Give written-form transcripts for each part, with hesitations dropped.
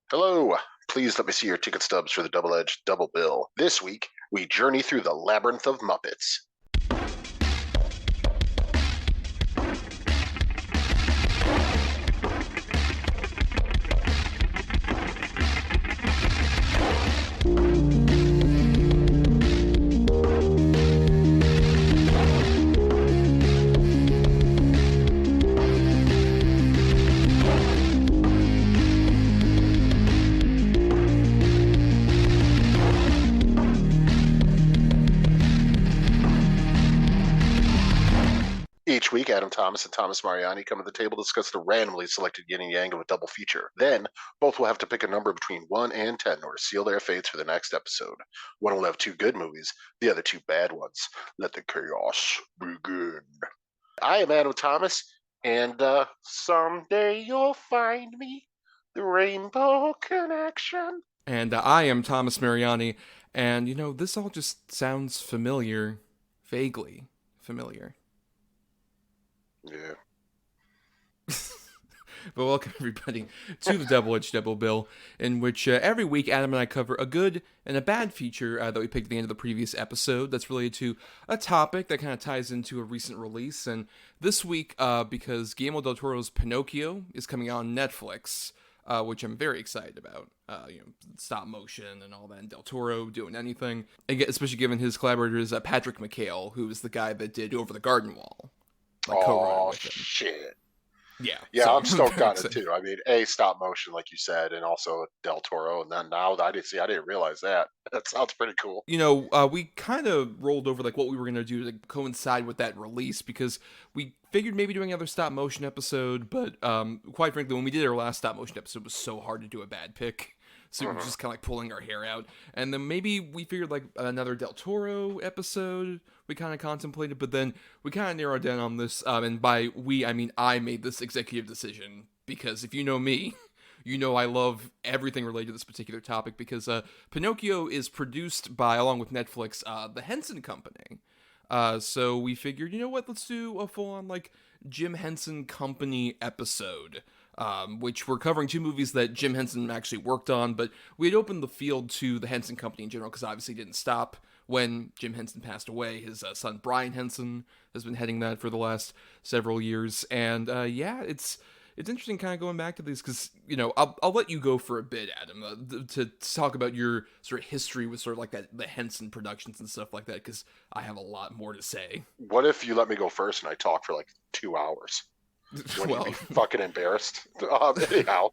Hello. Please let me see your ticket stubs for the double-edged double bill. This week, we journey through the Labyrinth of Muppets. Each week, Adam Thomas and Thomas Mariani come to the table to discuss the randomly selected yin and yang of a double feature. Then, both will have to pick a number between 1 and 10 in order to seal their fates for the next episode. One will have two good movies, the other two bad ones. Let the chaos begin. I am Adam Thomas, and someday you'll find me, the Rainbow Connection. And I am Thomas Mariani, and this all just sounds familiar, vaguely familiar. Yeah. But welcome everybody to the Double-Edged Double Bill, in which every week Adam and I cover a good and a bad feature that we picked at the end of the previous episode that's related to a topic that kind of ties into a recent release. And this week, because Guillermo del Toro's Pinocchio is coming out on Netflix, which I'm very excited about. Stop motion and all that, and Del Toro doing anything, especially given his collaborators, Patrick McHale, who is the guy that did Over the Garden Wall. Oh, shit. Yeah. Yeah, so I'm stoked on it excited. too. I mean, stop motion, like you said, and also Del Toro. And then now I didn't realize that. That sounds pretty cool. We kind of rolled over like what we were going to do to coincide with that release, because we figured maybe doing another stop motion episode, but quite frankly, when we did our last stop motion episode, it was so hard to do a bad pick. So we were just kind of like pulling our hair out. And then maybe we figured like another Del Toro episode we kind of contemplated, but then we kind of narrowed down on this. And by we, I mean I made this executive decision, because if you know me, you know I love everything related to this particular topic, because Pinocchio is produced by, along with Netflix, the Henson Company. So we figured, you know what, let's do a full-on like Jim Henson Company episode. Which we're covering two movies that Jim Henson actually worked on, but we had opened the field to the Henson Company in general, because obviously it didn't stop when Jim Henson passed away. His son Brian Henson has been heading that for the last several years, and it's interesting kind of going back to these, because I'll let you go for a bit, Adam, to talk about your sort of history with sort of like the Henson productions and stuff like that, because I have a lot more to say. What if you let me go first and I talk for like 2 hours? Wouldn't you Well, be fucking embarrassed? Anyhow,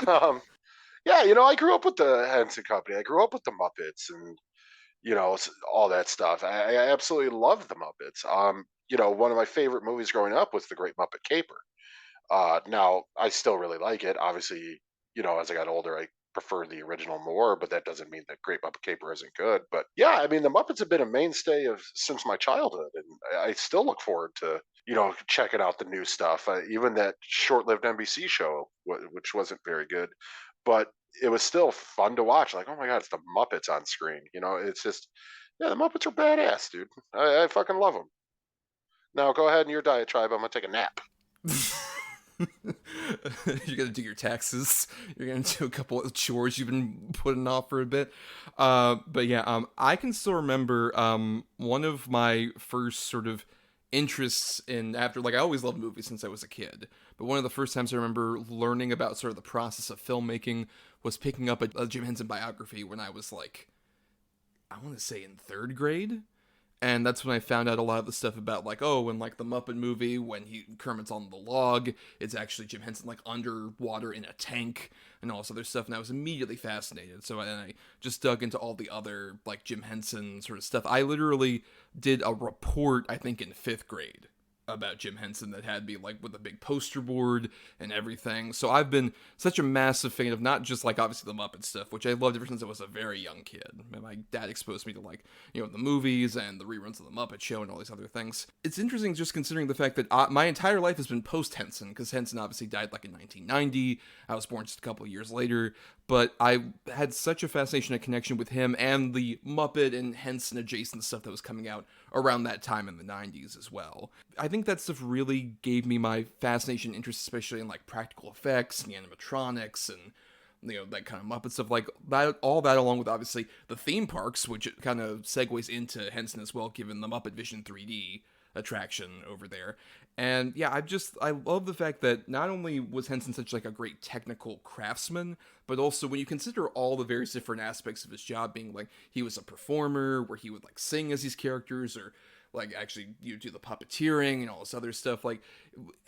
um, yeah, I grew up with the Henson Company. I grew up with the Muppets, and all that stuff. I absolutely loved the Muppets. One of my favorite movies growing up was The Great Muppet Caper. Now I still really like it. Obviously, as I got older, I prefer the original more, but that doesn't mean that Great Muppet Caper isn't good. But yeah, I mean, the Muppets have been a mainstay of since my childhood, and I still look forward to checking out the new stuff. Even that short-lived NBC show, which wasn't very good, but it was still fun to watch. Like, oh my god, it's the Muppets on screen. It's just, yeah, the Muppets are badass, dude. I fucking love them. Now go ahead in your diatribe. I'm gonna take a nap. You're gonna do your taxes. You're gonna do a couple of chores you've been putting off for a bit. But yeah, I can still remember one of my first sort of interests in, after, like, I always loved movies since I was a kid, but one of the first times I remember learning about sort of the process of filmmaking was picking up a Jim Henson biography when I was like, I want to say in third grade. And that's when I found out a lot of the stuff about, like, oh, in, like, the Muppet Movie, when Kermit's on the log, it's actually Jim Henson, like, underwater in a tank, and all this other stuff, and I was immediately fascinated. So then I just dug into all the other, like, Jim Henson sort of stuff. I literally did a report, I think, in 5th grade about Jim Henson that had me, like, with a big poster board and everything. So I've been such a massive fan of not just, like, obviously the Muppet stuff, which I loved ever since I was a very young kid. And my dad exposed me to, like, the movies and the reruns of the Muppet Show and all these other things. It's interesting just considering the fact that my entire life has been post-Henson, because Henson obviously died, like, in 1990. I was born just a couple of years later. But I had such a fascination and connection with him and the Muppet and Henson adjacent stuff that was coming out around that time in the 90s as well. I think that stuff really gave me my fascination and interest, especially in like practical effects and animatronics and that kind of Muppet stuff, like that, all that along with obviously the theme parks, which kind of segues into Henson as well, given the Muppet Vision 3D attraction over there. And yeah, I love the fact that not only was Henson such like a great technical craftsman, but also when you consider all the various different aspects of his job, being like he was a performer where he would like sing as these characters, or like actually do the puppeteering and all this other stuff, like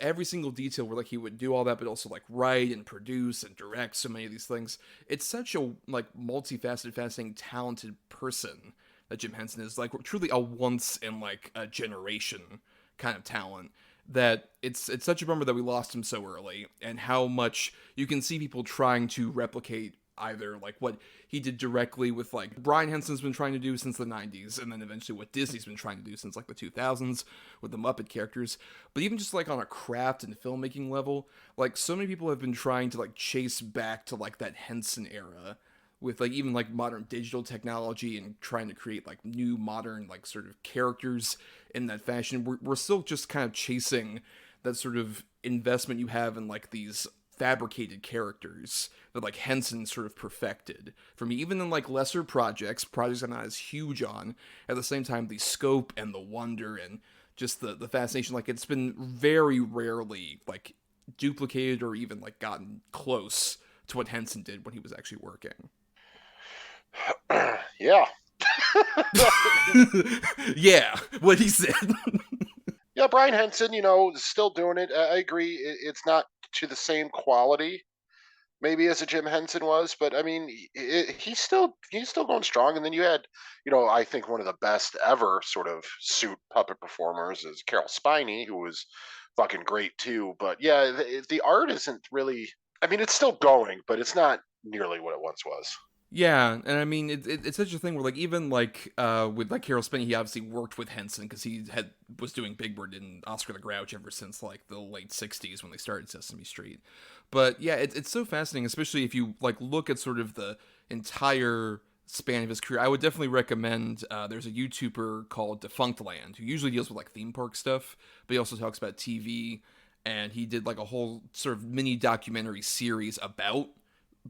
every single detail where like he would do all that, but also like write and produce and direct so many of these things. It's such a like multifaceted, fascinating, talented person that Jim Henson is, like truly a once in like a generation kind of talent, that it's such a bummer that we lost him so early, and how much you can see people trying to replicate either like what he did directly with like Brian Henson's been trying to do since the 90s, and then eventually what Disney's been trying to do since like the 2000s with the Muppet characters, but even just like on a craft and filmmaking level, like so many people have been trying to like chase back to like that Henson era with like even like modern digital technology and trying to create like new modern like sort of characters in that fashion. We're still just kind of chasing that sort of investment you have in like these fabricated characters that like Henson sort of perfected for me, even in like lesser projects I'm not as huge on. At the same time, the scope and the wonder and just the fascination, like it's been very rarely like duplicated or even like gotten close to what Henson did when he was actually working. Yeah. Yeah, what he said. Yeah, Brian Henson, is still doing it. I agree. It's not to the same quality, maybe, as a Jim Henson was, but I mean, he's still going strong. And then you had, I think one of the best ever sort of suit puppet performers is Carol Spiney, who was fucking great too. But yeah, the art isn't really. I mean, it's still going, but it's not nearly what it once was. Yeah, and I mean, it's such a thing where, like, even, like, with, like, Carol Spinney, he obviously worked with Henson, because he was doing Big Bird and Oscar the Grouch ever since, like, the late 60s when they started Sesame Street. But, yeah, it's so fascinating, especially if you, like, look at sort of the entire span of his career. I would definitely recommend, there's a YouTuber called Defunct Land, who usually deals with, like, theme park stuff, but he also talks about TV, and he did, like, a whole sort of mini documentary series about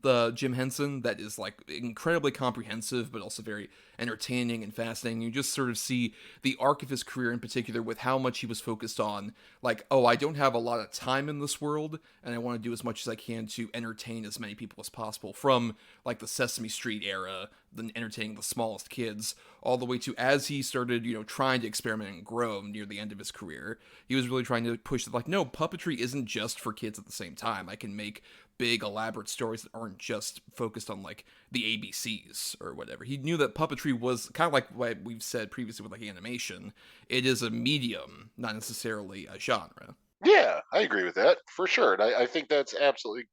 the Jim Henson that is like incredibly comprehensive, but also very entertaining and fascinating. You just sort of see the arc of his career in particular, with how much he was focused on like, oh, I don't have a lot of time in this world, and I want to do as much as I can to entertain as many people as possible, from like the Sesame Street era, then entertaining the smallest kids, all the way to as he started, trying to experiment and grow near the end of his career. He was really trying to push that, like, no, puppetry isn't just for kids at the same time. I can make big elaborate stories that aren't just focused on like the ABCs or whatever. He knew that puppetry was kind of like what we've said previously with like animation. It is a medium, not necessarily a genre. Yeah, I agree with that for sure. And I think that's absolutely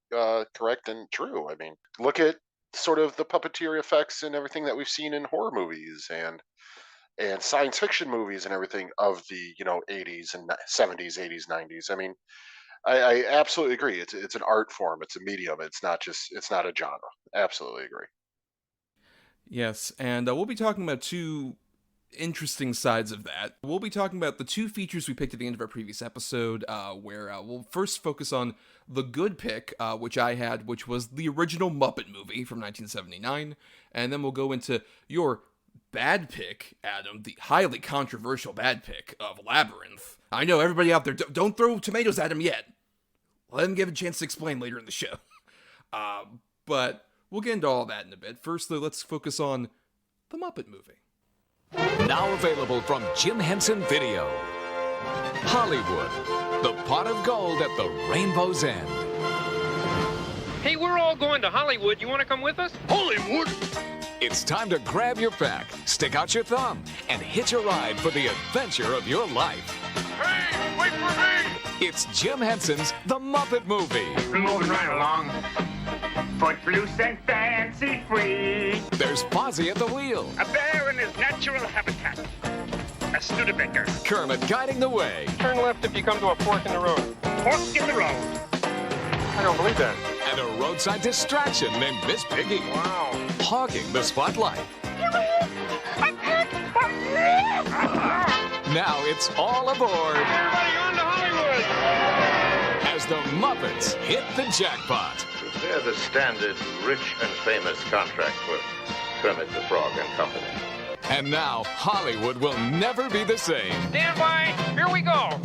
correct and true. I mean, look at sort of the puppeteer effects and everything that we've seen in horror movies and science fiction movies and everything of the 80s and 70s, 80s, 90s. I mean, I absolutely agree. It's an art form. It's a medium. It's not a genre. Absolutely agree. Yes, and we'll be talking about two interesting sides of that. We'll be talking about the two features we picked at the end of our previous episode, where we'll first focus on the good pick, which I had, which was the original Muppet Movie from 1979, and then we'll go into your bad pick, Adam, the highly controversial bad pick of Labyrinth. I know, everybody out there, don't throw tomatoes at him yet. Let him give a chance to explain later in the show. But we'll get into all that in a bit. First, though, let's focus on the Muppet Movie. Now available from Jim Henson Video. Hollywood, the pot of gold at the rainbow's end. Hey, we're all going to Hollywood. You want to come with us? Hollywood? It's time to grab your pack, stick out your thumb, and hitch a ride for the adventure of your life. Hey, wait for me! It's Jim Henson's The Muppet Movie. Moving right along. Footloose and fancy free. There's Fozzie at the wheel. A bear in his natural habitat. A Studebaker. Kermit guiding the way. Turn left if you come to a fork in the road. Fork in the road. I don't believe that. And a roadside distraction named Miss Piggy. Wow. Hogging the spotlight. Now it's all aboard. Everybody on to Hollywood! as the Muppets hit the jackpot. They're the standard rich and famous contract for Kermit the Frog and Company. And now Hollywood will never be the same. Stand by. Here we go.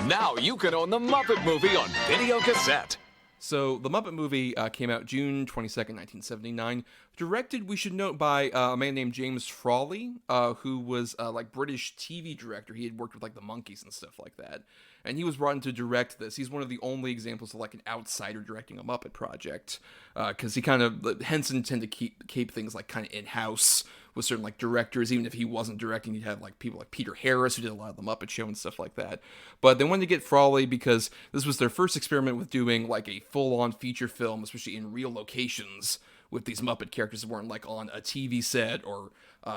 Now you can own the Muppet Movie on video cassette. So, the Muppet Movie came out June 22nd, 1979. Directed, we should note, by a man named James Frawley, who was, British TV director. He had worked with, the Monkees and stuff like that. And he was brought in to direct this. He's one of the only examples of, an outsider directing a Muppet project. Because he Henson tended to keep things, kind of in-house with certain, directors. Even if he wasn't directing, you'd have, people like Peter Harris, who did a lot of the Muppet Show and stuff like that. But they wanted to get Frawley because this was their first experiment with doing, a full-on feature film, especially in real locations, with these Muppet characters that weren't, on a TV set or,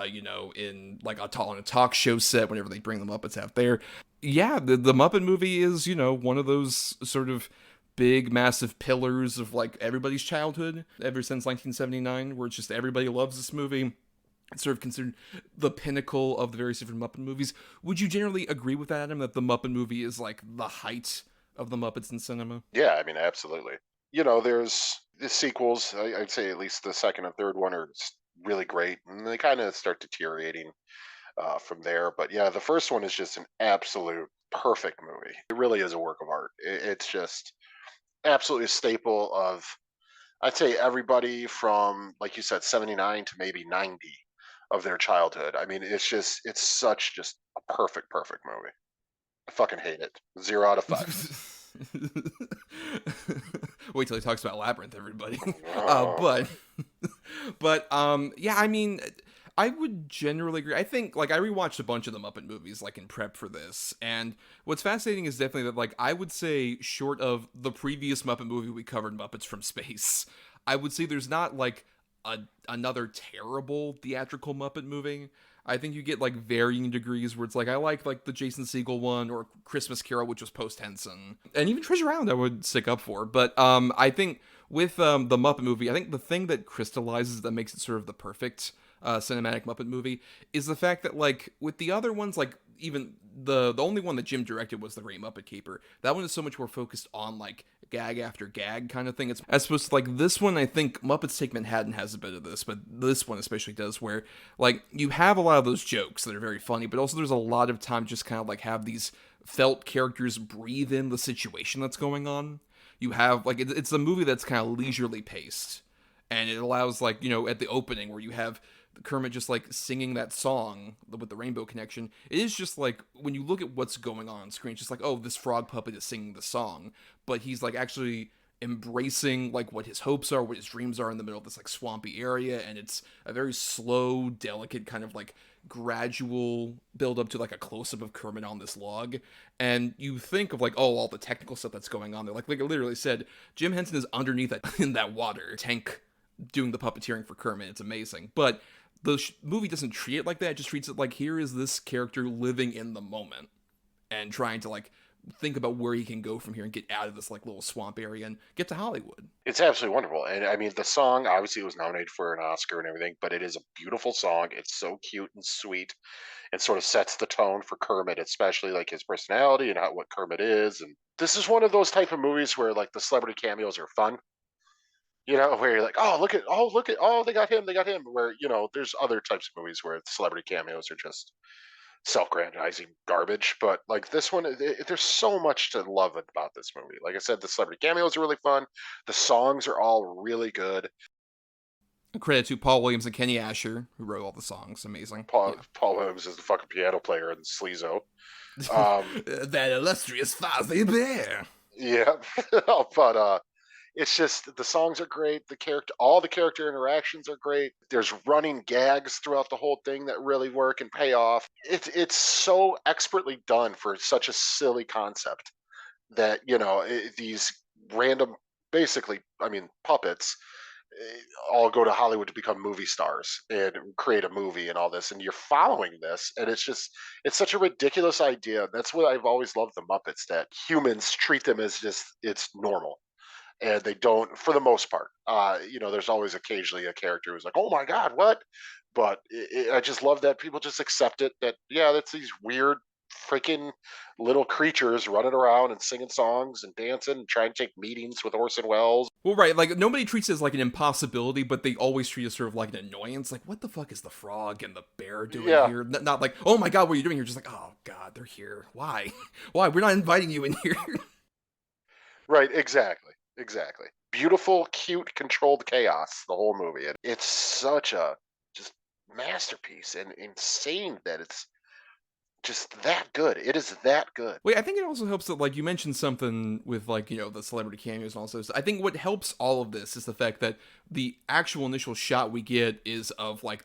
in, on a talk show set whenever they bring the Muppets out there. Yeah, the Muppet Movie is, one of those sort of big, massive pillars of, everybody's childhood ever since 1979, where it's just everybody loves this movie. It's sort of considered the pinnacle of the various different Muppet movies. Would you generally agree with that, Adam, that the Muppet Movie is, the height of the Muppets in cinema? Yeah, I mean, absolutely. There's the sequels. I'd say at least the second and third one are really great, and they kind of start deteriorating from there. But yeah, the first one is just an absolute perfect movie. It really is a work of art. It's just absolutely a staple of, I'd say, everybody from, like you said, 79 to maybe 90 of their childhood. I mean, it's such just a perfect movie. I fucking hate it. 0 out of 5. Wait till he talks about Labyrinth, everybody. Oh. Yeah, I mean, I would generally agree. I think, I rewatched a bunch of the Muppet movies, in prep for this, and what's fascinating is definitely that, I would say, short of the previous Muppet movie we covered, Muppets from Space, I would say there's not, another terrible theatrical Muppet movie. I think you get, varying degrees where it's, I like the Jason Segel one, or Christmas Carol, which was post-Henson. And even Treasure Island I would stick up for. But I think with the Muppet Movie, I think the thing that crystallizes that makes it sort of the perfect cinematic Muppet movie is the fact that, with the other ones, even the only one that Jim directed was The Great Muppet Caper. That one is so much more focused on, gag after gag kind of thing. It's as opposed to, this one, I think Muppets Take Manhattan has a bit of this, but this one especially does, where, you have a lot of those jokes that are very funny, but also there's a lot of time just kind of, have these felt characters breathe in the situation that's going on. You have, it's a movie that's kind of leisurely paced, and it allows, at the opening where you have Kermit just singing that song with the Rainbow Connection. It is just when you look at what's going on screen, it's just oh, this frog puppet is singing the song, but he's actually embracing what his hopes are, what his dreams are in the middle of this swampy area, and it's a very slow, delicate kind of gradual build up to a close up of Kermit on this log. And you think of all the technical stuff that's going on there. Like I literally said, Jim Henson is underneath in that water tank doing the puppeteering for Kermit. It's amazing, but the movie doesn't treat it like that. It just treats it here is this character living in the moment and trying to think about where he can go from here and get out of this little swamp area and get to Hollywood. It's absolutely wonderful. And I mean, the song obviously was nominated for an Oscar and everything, but it is a beautiful song. It's so cute and sweet, and sort of sets the tone for Kermit, especially his personality and what Kermit is. And this is one of those type of movies where the celebrity cameos are fun. Where you're oh, they got him. Where, there's other types of movies where the celebrity cameos are just self-grandizing garbage. But this one, there's so much to love about this movie. Like I said, the celebrity cameos are really fun. The songs are all really good. Credit to Paul Williams and Kenny Asher, who wrote all the songs. Amazing. Paul Williams is the fucking piano player in Sleazo. That illustrious Fozzie Bear. Yeah. But it's just the songs are great. All the character interactions are great. There's running gags throughout the whole thing that really work and pay off. It's so expertly done for such a silly concept that these random, basically, I mean, puppets all go to Hollywood to become movie stars and create a movie and all this, and you're following this, and it's such a ridiculous idea. That's what I've always loved the Muppets, that humans treat them as just it's normal. And they don't, for the most part. There's always occasionally a character who's oh my God, what? But I just love that people just accept it, that, yeah, that's these weird freaking little creatures running around and singing songs and dancing and trying to take meetings with Orson Welles. Well, right, like, nobody treats it as, like, an impossibility, but they always treat it sort of like an annoyance. Like, what the fuck is the frog and the bear doing Yeah, here? Not like, oh my god, what are you doing here? Just like, oh god, they're here. Why? Why? We're not inviting you in here. right, exactly. Beautiful, cute, controlled chaos, the whole movie. And it's such a just masterpiece and insane that it's just that good. It is that good. Wait, I think it also helps that, like, you mentioned something with, like, the celebrity cameos and also. I think what helps all of this is the fact that the actual initial shot we get is of, like,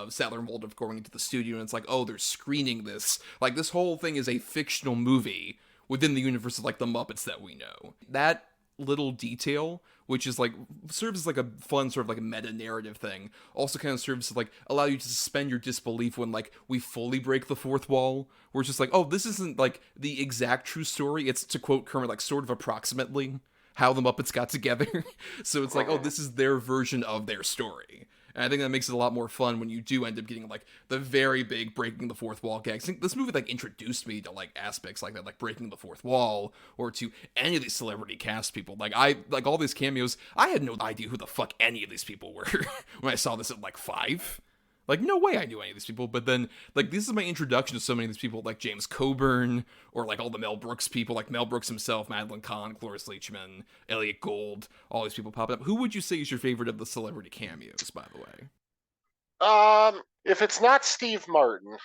Sadler and Waldorf going into the studio, and it's like, oh, they're screening this. Like, this whole thing is a fictional movie within the universe of, like, the Muppets that we know. That little detail, which is like serves as like a fun sort of like a meta narrative thing, also kind of serves to like allow you to suspend your disbelief when like we fully break the fourth wall, where it's just like, oh, this isn't like the exact true story. It's, to quote Kermit, like sort of approximately how the Muppets got together. So it's like, oh, this is their version of their story. And I think that makes it a lot more fun when you do end up getting like the very big breaking the fourth wall gags. I think this movie like introduced me to like aspects like that, like breaking the fourth wall, or to any of these celebrity cast people. Like all these cameos, I had no idea who the fuck any of these people were when I saw this at like 5. Like, no way I knew any of these people, but then, like, this is my introduction to so many of these people, like James Coburn, or, like, all the Mel Brooks people, like Mel Brooks himself, Madeline Kahn, Cloris Leachman, Elliot Gould, all these people popping up. Who would you say is your favorite of the celebrity cameos, by the way? If it's not Steve Martin,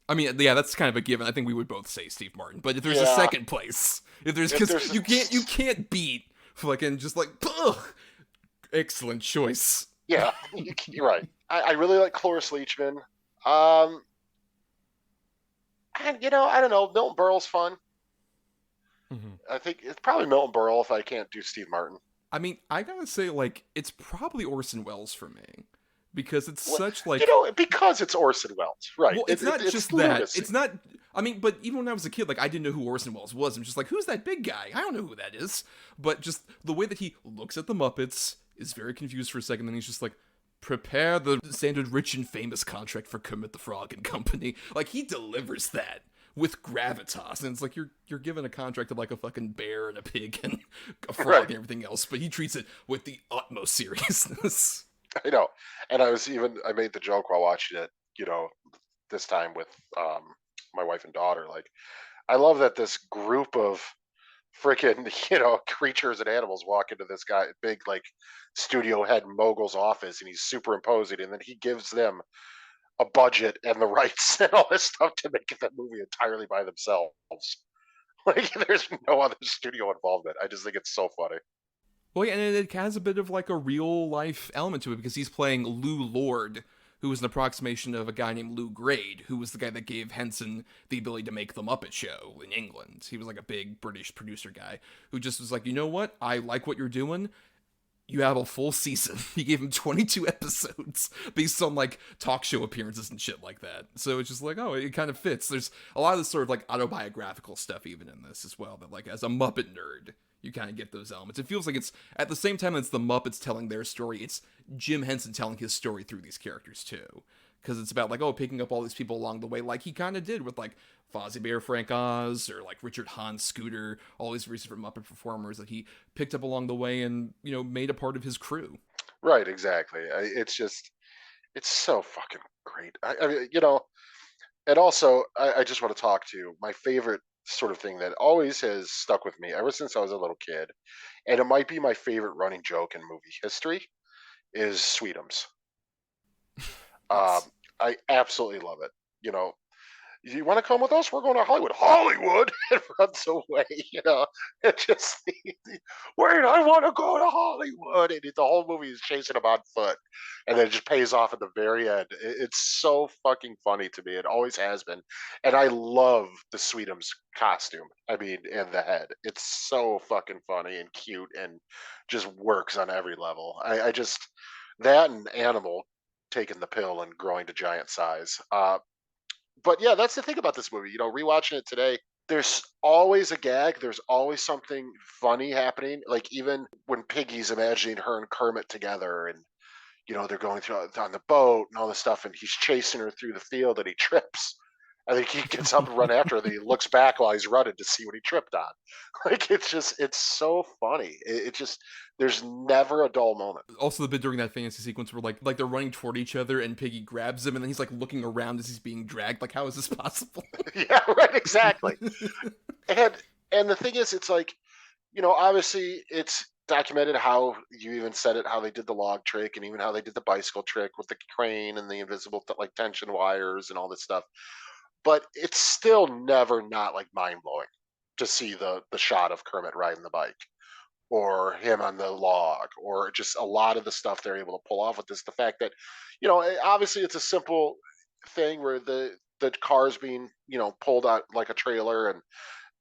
I mean, yeah, that's kind of a given. I think we would both say Steve Martin, but if there's a yeah, second place, because you can't beat fucking just like, ugh, excellent choice. yeah, you're right. I really like Cloris Leachman. And I don't know. Milton Berle's fun. Mm-hmm. I think it's probably Milton Berle if I can't do Steve Martin. I mean, I gotta say, like, it's probably Orson Welles for me. Because it's Well, such, like... because it's Orson Welles, right. Well, it's not just lunacy. that. It's not... I mean, but even when I was a kid, like, I didn't know who Orson Welles was. I'm just like, who's that big guy? I don't know who that is. But just the way that he looks at the Muppets is very confused for a second, then he's just like, prepare the standard rich and famous contract for Kermit the Frog and Company. Like, he delivers that with gravitas, and it's like you're given a contract to like a fucking bear and a pig and a frog Right. and everything else, but he treats it with the utmost seriousness. I know. And I made the joke while watching it, this time with my wife and daughter. Like, I love that this group of freaking, creatures and animals walk into this guy, big, like, studio head mogul's office, and he's super imposing, and then he gives them a budget and the rights and all this stuff to make that movie entirely by themselves. Like, there's no other studio involvement. I just think it's so funny. Well, yeah, and it has a bit of like a real life element to it because he's playing Lou Lord, who was an approximation of a guy named Lou Grade, who was the guy that gave Henson the ability to make the Muppet Show in England. He was like a big British producer guy who just was like, you know what? I like what you're doing. You have a full season. He gave him 22 episodes based on like talk show appearances and shit like that. So it's just like, oh, it kind of fits. There's a lot of this sort of like autobiographical stuff even in this as well, that like as a Muppet nerd, you kind of get those elements. It feels like it's, at the same time it's the Muppets telling their story, it's Jim Henson telling his story through these characters too. Because it's about like, oh, picking up all these people along the way, like he kind of did with like Fozzie Bear, Frank Oz, or like Richard Hahn, Scooter, all these different Muppet performers that he picked up along the way and, made a part of his crew. Right, exactly. It's so fucking great. I mean, and also, I just want to talk to my favorite sort of thing that always has stuck with me ever since I was a little kid, and it might be my favorite running joke in movie history, is Sweetums. Um, Yes. I absolutely love it. You want to come with us? We're going to Hollywood. Hollywood! It runs away. It just, wait, I want to go to Hollywood. And the whole movie is chasing him on foot. And then it just pays off at the very end. It's so fucking funny to me. It always has been. And I love the Sweetums costume. I mean, and the head. It's so fucking funny and cute and just works on every level. I just, that and Animal taking the pill and growing to giant size. But yeah, that's the thing about this movie. Rewatching it today, there's always a gag. There's always something funny happening. Like even when Piggy's imagining her and Kermit together, and they're going through on the boat and all this stuff, and he's chasing her through the field, and he trips, I think he gets up and run after her, and he looks back while he's running to see what he tripped on. Like, it's so funny. It just, there's never a dull moment. Also, the bit during that fantasy sequence where like they're running toward each other and Piggy grabs him and then he's like looking around as he's being dragged. Like, how is this possible? Yeah, right, exactly. And the thing is, it's like, obviously it's documented how you even said it, how they did the log trick and even how they did the bicycle trick with the crane and the invisible like tension wires and all this stuff. But it's still never not like mind blowing to see the shot of Kermit riding the bike or him on the log or just a lot of the stuff they're able to pull off with this. The fact that, obviously it's a simple thing where the car's being, pulled out like a trailer, and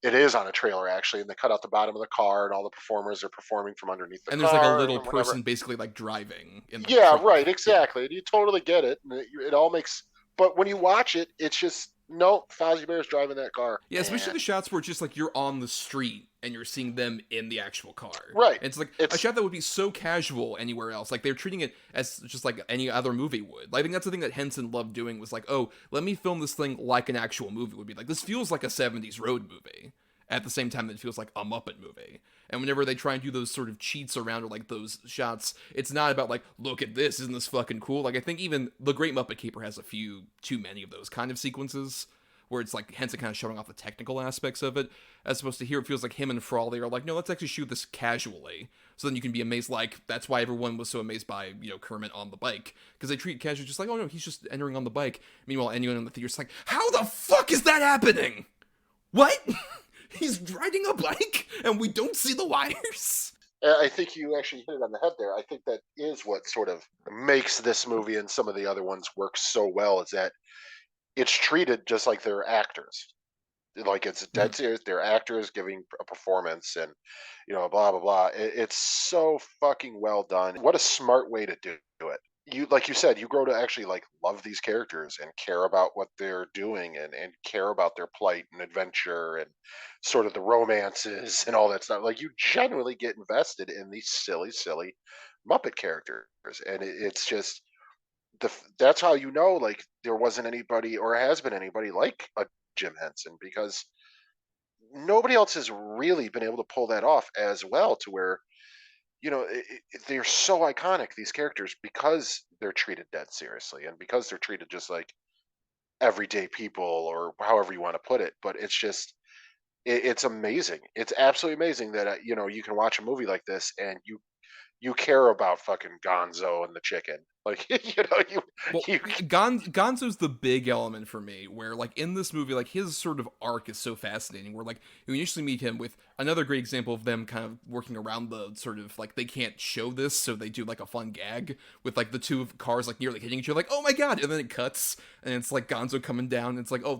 it is on a trailer actually, and they cut out the bottom of the car and all the performers are performing from underneath the and car. And there's like a little and whatever. person basically like driving in the Yeah, truck. right, exactly. And you totally get it. And it all makes, but when you watch it, it's just, nope, Fozzie Bear's driving that car. Yeah, especially the shots where it's just like you're on the street and you're seeing them in the actual car. Right. It's like a shot that would be so casual anywhere else. Like they're treating it as just like any other movie would. I think that's the thing that Henson loved doing was like, oh, let me film this thing like an actual movie would be. Like, this feels like a 70s road movie at the same time that it feels like a Muppet movie. And whenever they try and do those sort of cheats around or like those shots, it's not about like, look at this, isn't this fucking cool? Like, I think even The Great Muppet Caper has a few too many of those kind of sequences where it's like Henson kind of showing off the technical aspects of it, as opposed to here it feels like him and Frawley are like, no, let's actually shoot this casually. So then you can be amazed, like, that's why everyone was so amazed by, Kermit on the bike. Because they treat it casually just like, oh no, he's just entering on the bike. Meanwhile, anyone in the theater's like, how the fuck is that happening? What? He's riding a bike and we don't see the wires? I think you actually hit it on the head there. I think that is what sort of makes this movie and some of the other ones work so well, is that it's treated just like they're actors. Like, it's dead serious. They're actors giving a performance and, blah, blah, blah. It's so fucking well done. What a smart way to do it. Like you said, you grow to actually like love these characters and care about what they're doing and care about their plight and adventure and sort of the romances and all that stuff. Like, you genuinely get invested in these silly, silly Muppet characters. And it's just, that's how like there wasn't anybody or has been anybody like a Jim Henson, because nobody else has really been able to pull that off as well, to where they're so iconic, these characters, because they're treated dead seriously and because they're treated just like everyday people, or however you want to put it. But it's just, it's amazing. It's absolutely amazing that you can watch a movie like this and you care about fucking Gonzo and the chicken. Like, Gonzo's the big element for me, where like in this movie, like his sort of arc is so fascinating, where like you initially meet him with another great example of them kind of working around the sort of like, they can't show this, so they do like a fun gag with like the two cars like nearly hitting each other, like, oh my god, and then it cuts and it's like Gonzo coming down and it's like, oh,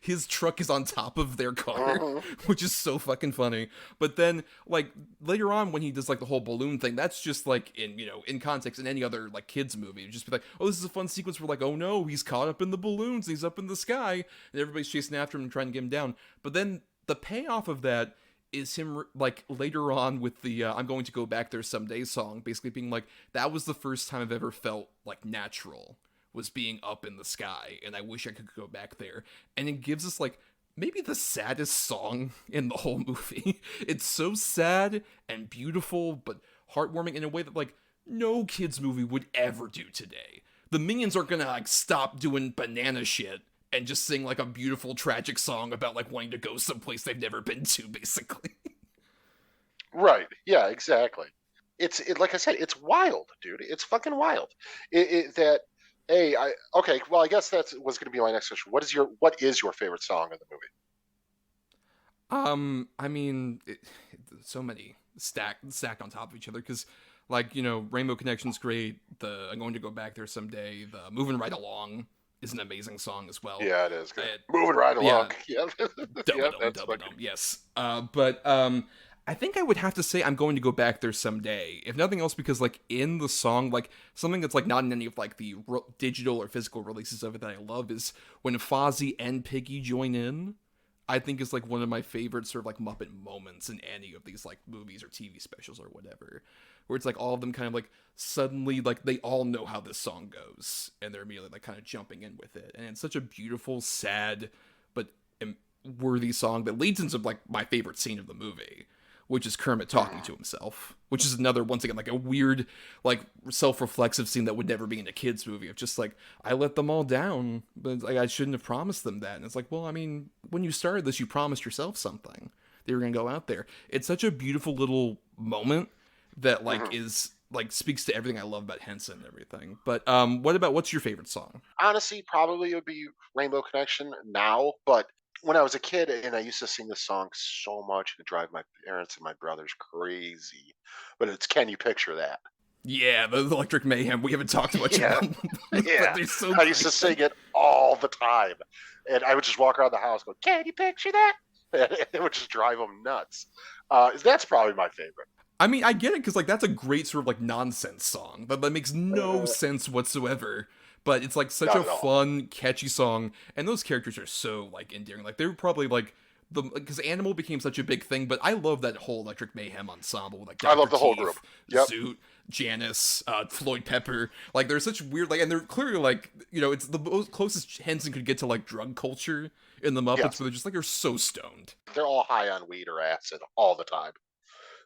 his truck is on top of their car, which is so fucking funny. But then like later on when he does like the whole balloon thing, that's just like in context in any other like kids movie, it'd just be like, oh, this is a fun sequence where like, oh no, he's caught up in the balloons, he's up in the sky and everybody's chasing after him and trying to get him down. But then the payoff of that is him like later on with the I'm going to go back there someday song, basically being like, that was the first time I've ever felt like natural, was being up in the sky, and I wish I could go back there. And it gives us like maybe the saddest song in the whole movie. It's so sad and beautiful but heartwarming in a way that like no kids movie would ever do today. The Minions aren't gonna like stop doing banana shit and just sing like a beautiful tragic song about like wanting to go someplace they've never been to, basically. Right. Yeah, exactly. It's like I said, it's wild, dude. It's fucking wild. Okay, well, I guess that was going to be my next question. What is your favorite song of the movie? I mean, so many stacked on top of each other, because like, Rainbow Connection's great, the I'm Going to Go Back There Someday, the Moving Right Along is an amazing song as well. Yeah, it is good. Moving Right Along. Yeah. Yes. But I think I would have to say I'm Going to Go Back There Someday, if nothing else, because like in the song, like something that's like not in any of like the digital or physical releases of it that I love is when Fozzie and Piggy join in. I think is like one of my favorite sort of like Muppet moments in any of these like movies or TV specials or whatever, where it's like all of them kind of like suddenly like they all know how this song goes and they're immediately like kind of jumping in with it. And it's such a beautiful, sad, but worthy song that leads into like my favorite scene of the movie, which is Kermit talking to himself, which is another, once again, like a weird, like self-reflexive scene that would never be in a kid's movie of just like, I let them all down, but like I shouldn't have promised them that. And it's like, well, I mean, when you started this, you promised yourself something that you were going to go out there. It's such a beautiful little moment that like is like speaks to everything I love about Henson and everything. But what's your favorite song? Honestly, probably it would be Rainbow Connection now, but when I was a kid and I used to sing this song so much and drive my parents and my brothers crazy. But it's Can You Picture That? Yeah, the Electric Mayhem. We haven't talked much about them. Yeah. I used to sing it all the time. And I would just walk around the house going, Can you picture that? And it would just drive them nuts. That's probably my favorite. I mean, I get it, because like that's a great sort of like nonsense song, but that makes no sense whatsoever. But it's like such a fun, catchy song, and those characters are so like endearing. Like they were probably like because Animal became such a big thing, but I love that whole Electric Mayhem ensemble with like Dr. I love the whole Teeth, group. Yep. Zoot, Janice, Floyd Pepper. Like they're such weird, like, and they're clearly like, you know, it's the most closest Henson could get to like drug culture in the Muppets, where they're just like, they're so stoned. They're all high on weed or acid all the time.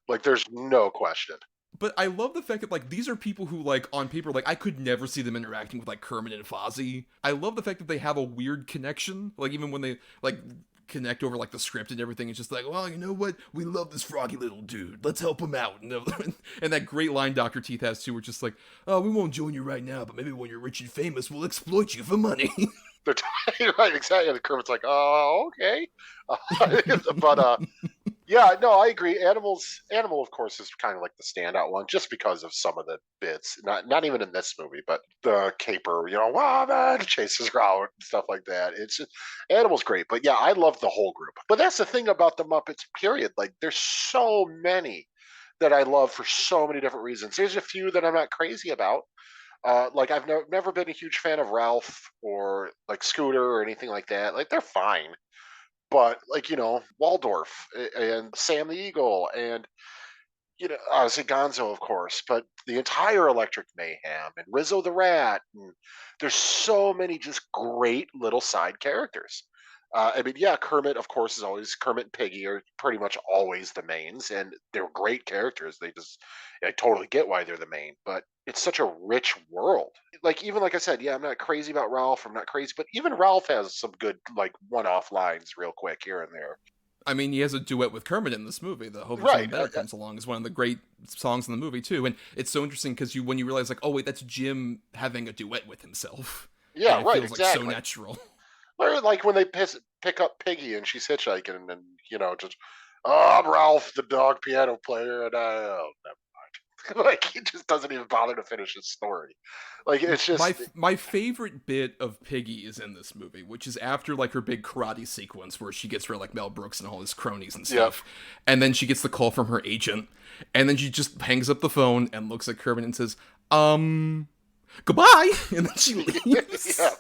Like there's no question. But I love the fact that, like, these are people who, like, on paper, like, I could never see them interacting with, like, Kermit and Fozzie. I love the fact that they have a weird connection. Like, even when they, like, connect over, like, the script and everything, it's just like, well, you know what? We love this froggy little dude. Let's help him out. And that great line Dr. Teeth has, too, where it's just like, oh, we won't join you right now, but maybe when you're rich and famous, we'll exploit you for money. Right, exactly. And Kermit's like, oh, okay. But, yeah, no, I agree. Animal, of course, is kind of like the standout one, just because of some of the bits. Not even in this movie, but the caper, you know, wow, man, chases her out and stuff like that. It's just, Animal's great, but yeah, I love the whole group. But that's the thing about the Muppets. Period. Like, there's so many that I love for so many different reasons. There's a few that I'm not crazy about. Like I've never been a huge fan of Ralph or like Scooter or anything like that. Like they're fine. But like, you know, Waldorf and Sam the Eagle and, you know, obviously Gonzo, of course, but the entire Electric Mayhem and Rizzo the Rat. And there's so many just great little side characters. I mean, yeah, Kermit, of course, is always Kermit and Piggy are pretty much always the mains, and they're great characters. I totally get why they're the main, but it's such a rich world. Like, even like I said, yeah, I'm not crazy about Ralph. I'm not crazy, but even Ralph has some good, like, one-off lines real quick here and there. I mean, he has a duet with Kermit in this movie. The Hope Right. Better comes along is one of the great songs in the movie, too. And it's so interesting because when you realize, like, oh, wait, that's Jim having a duet with himself. Yeah, and it right, feels exactly. like so natural. Or like when they pick up Piggy and she's hitchhiking and you know, just, oh, I'm Ralph, the dog piano player, and oh, never mind. Like, he just doesn't even bother to finish his story. Like, it's just... My favorite bit of Piggy is in this movie, which is after, like, her big karate sequence where she gets rid of, like, Mel Brooks and all his cronies and stuff. Yep. And then she gets the call from her agent. And then she just hangs up the phone and looks at Kermit and says, goodbye! And then she leaves. Yeah.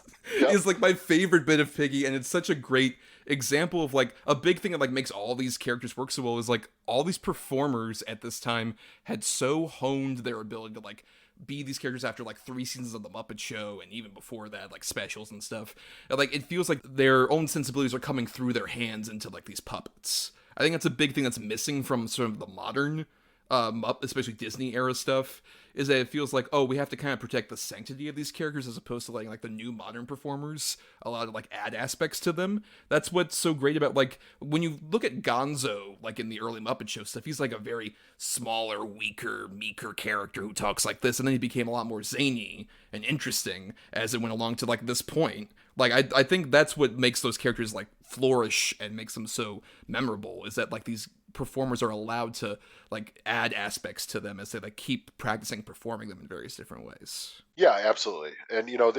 Yep. Is, like, my favorite bit of Piggy, and it's such a great example of, like, a big thing that, like, makes all these characters work so well is, like, all these performers at this time had so honed their ability to, like, be these characters after, like, 3 seasons of The Muppet Show, and even before that, like, specials and stuff. And, like, it feels like their own sensibilities are coming through their hands into, like, these puppets. I think that's a big thing that's missing from sort of the modern, especially Disney-era stuff, is that it feels like, oh, we have to kind of protect the sanctity of these characters as opposed to letting, like, the new modern performers allow to, like, add aspects to them. That's what's so great about, like, when you look at Gonzo, like, in the early Muppet Show stuff, he's, like, a very smaller, weaker, meeker character who talks like this, and then he became a lot more zany and interesting as it went along to, like, this point. Like, I think that's what makes those characters, like, flourish and makes them so memorable, is that, like, these performers are allowed to, like, add aspects to them as they, like, keep practicing performing them in various different ways. Yeah, absolutely. And, you know,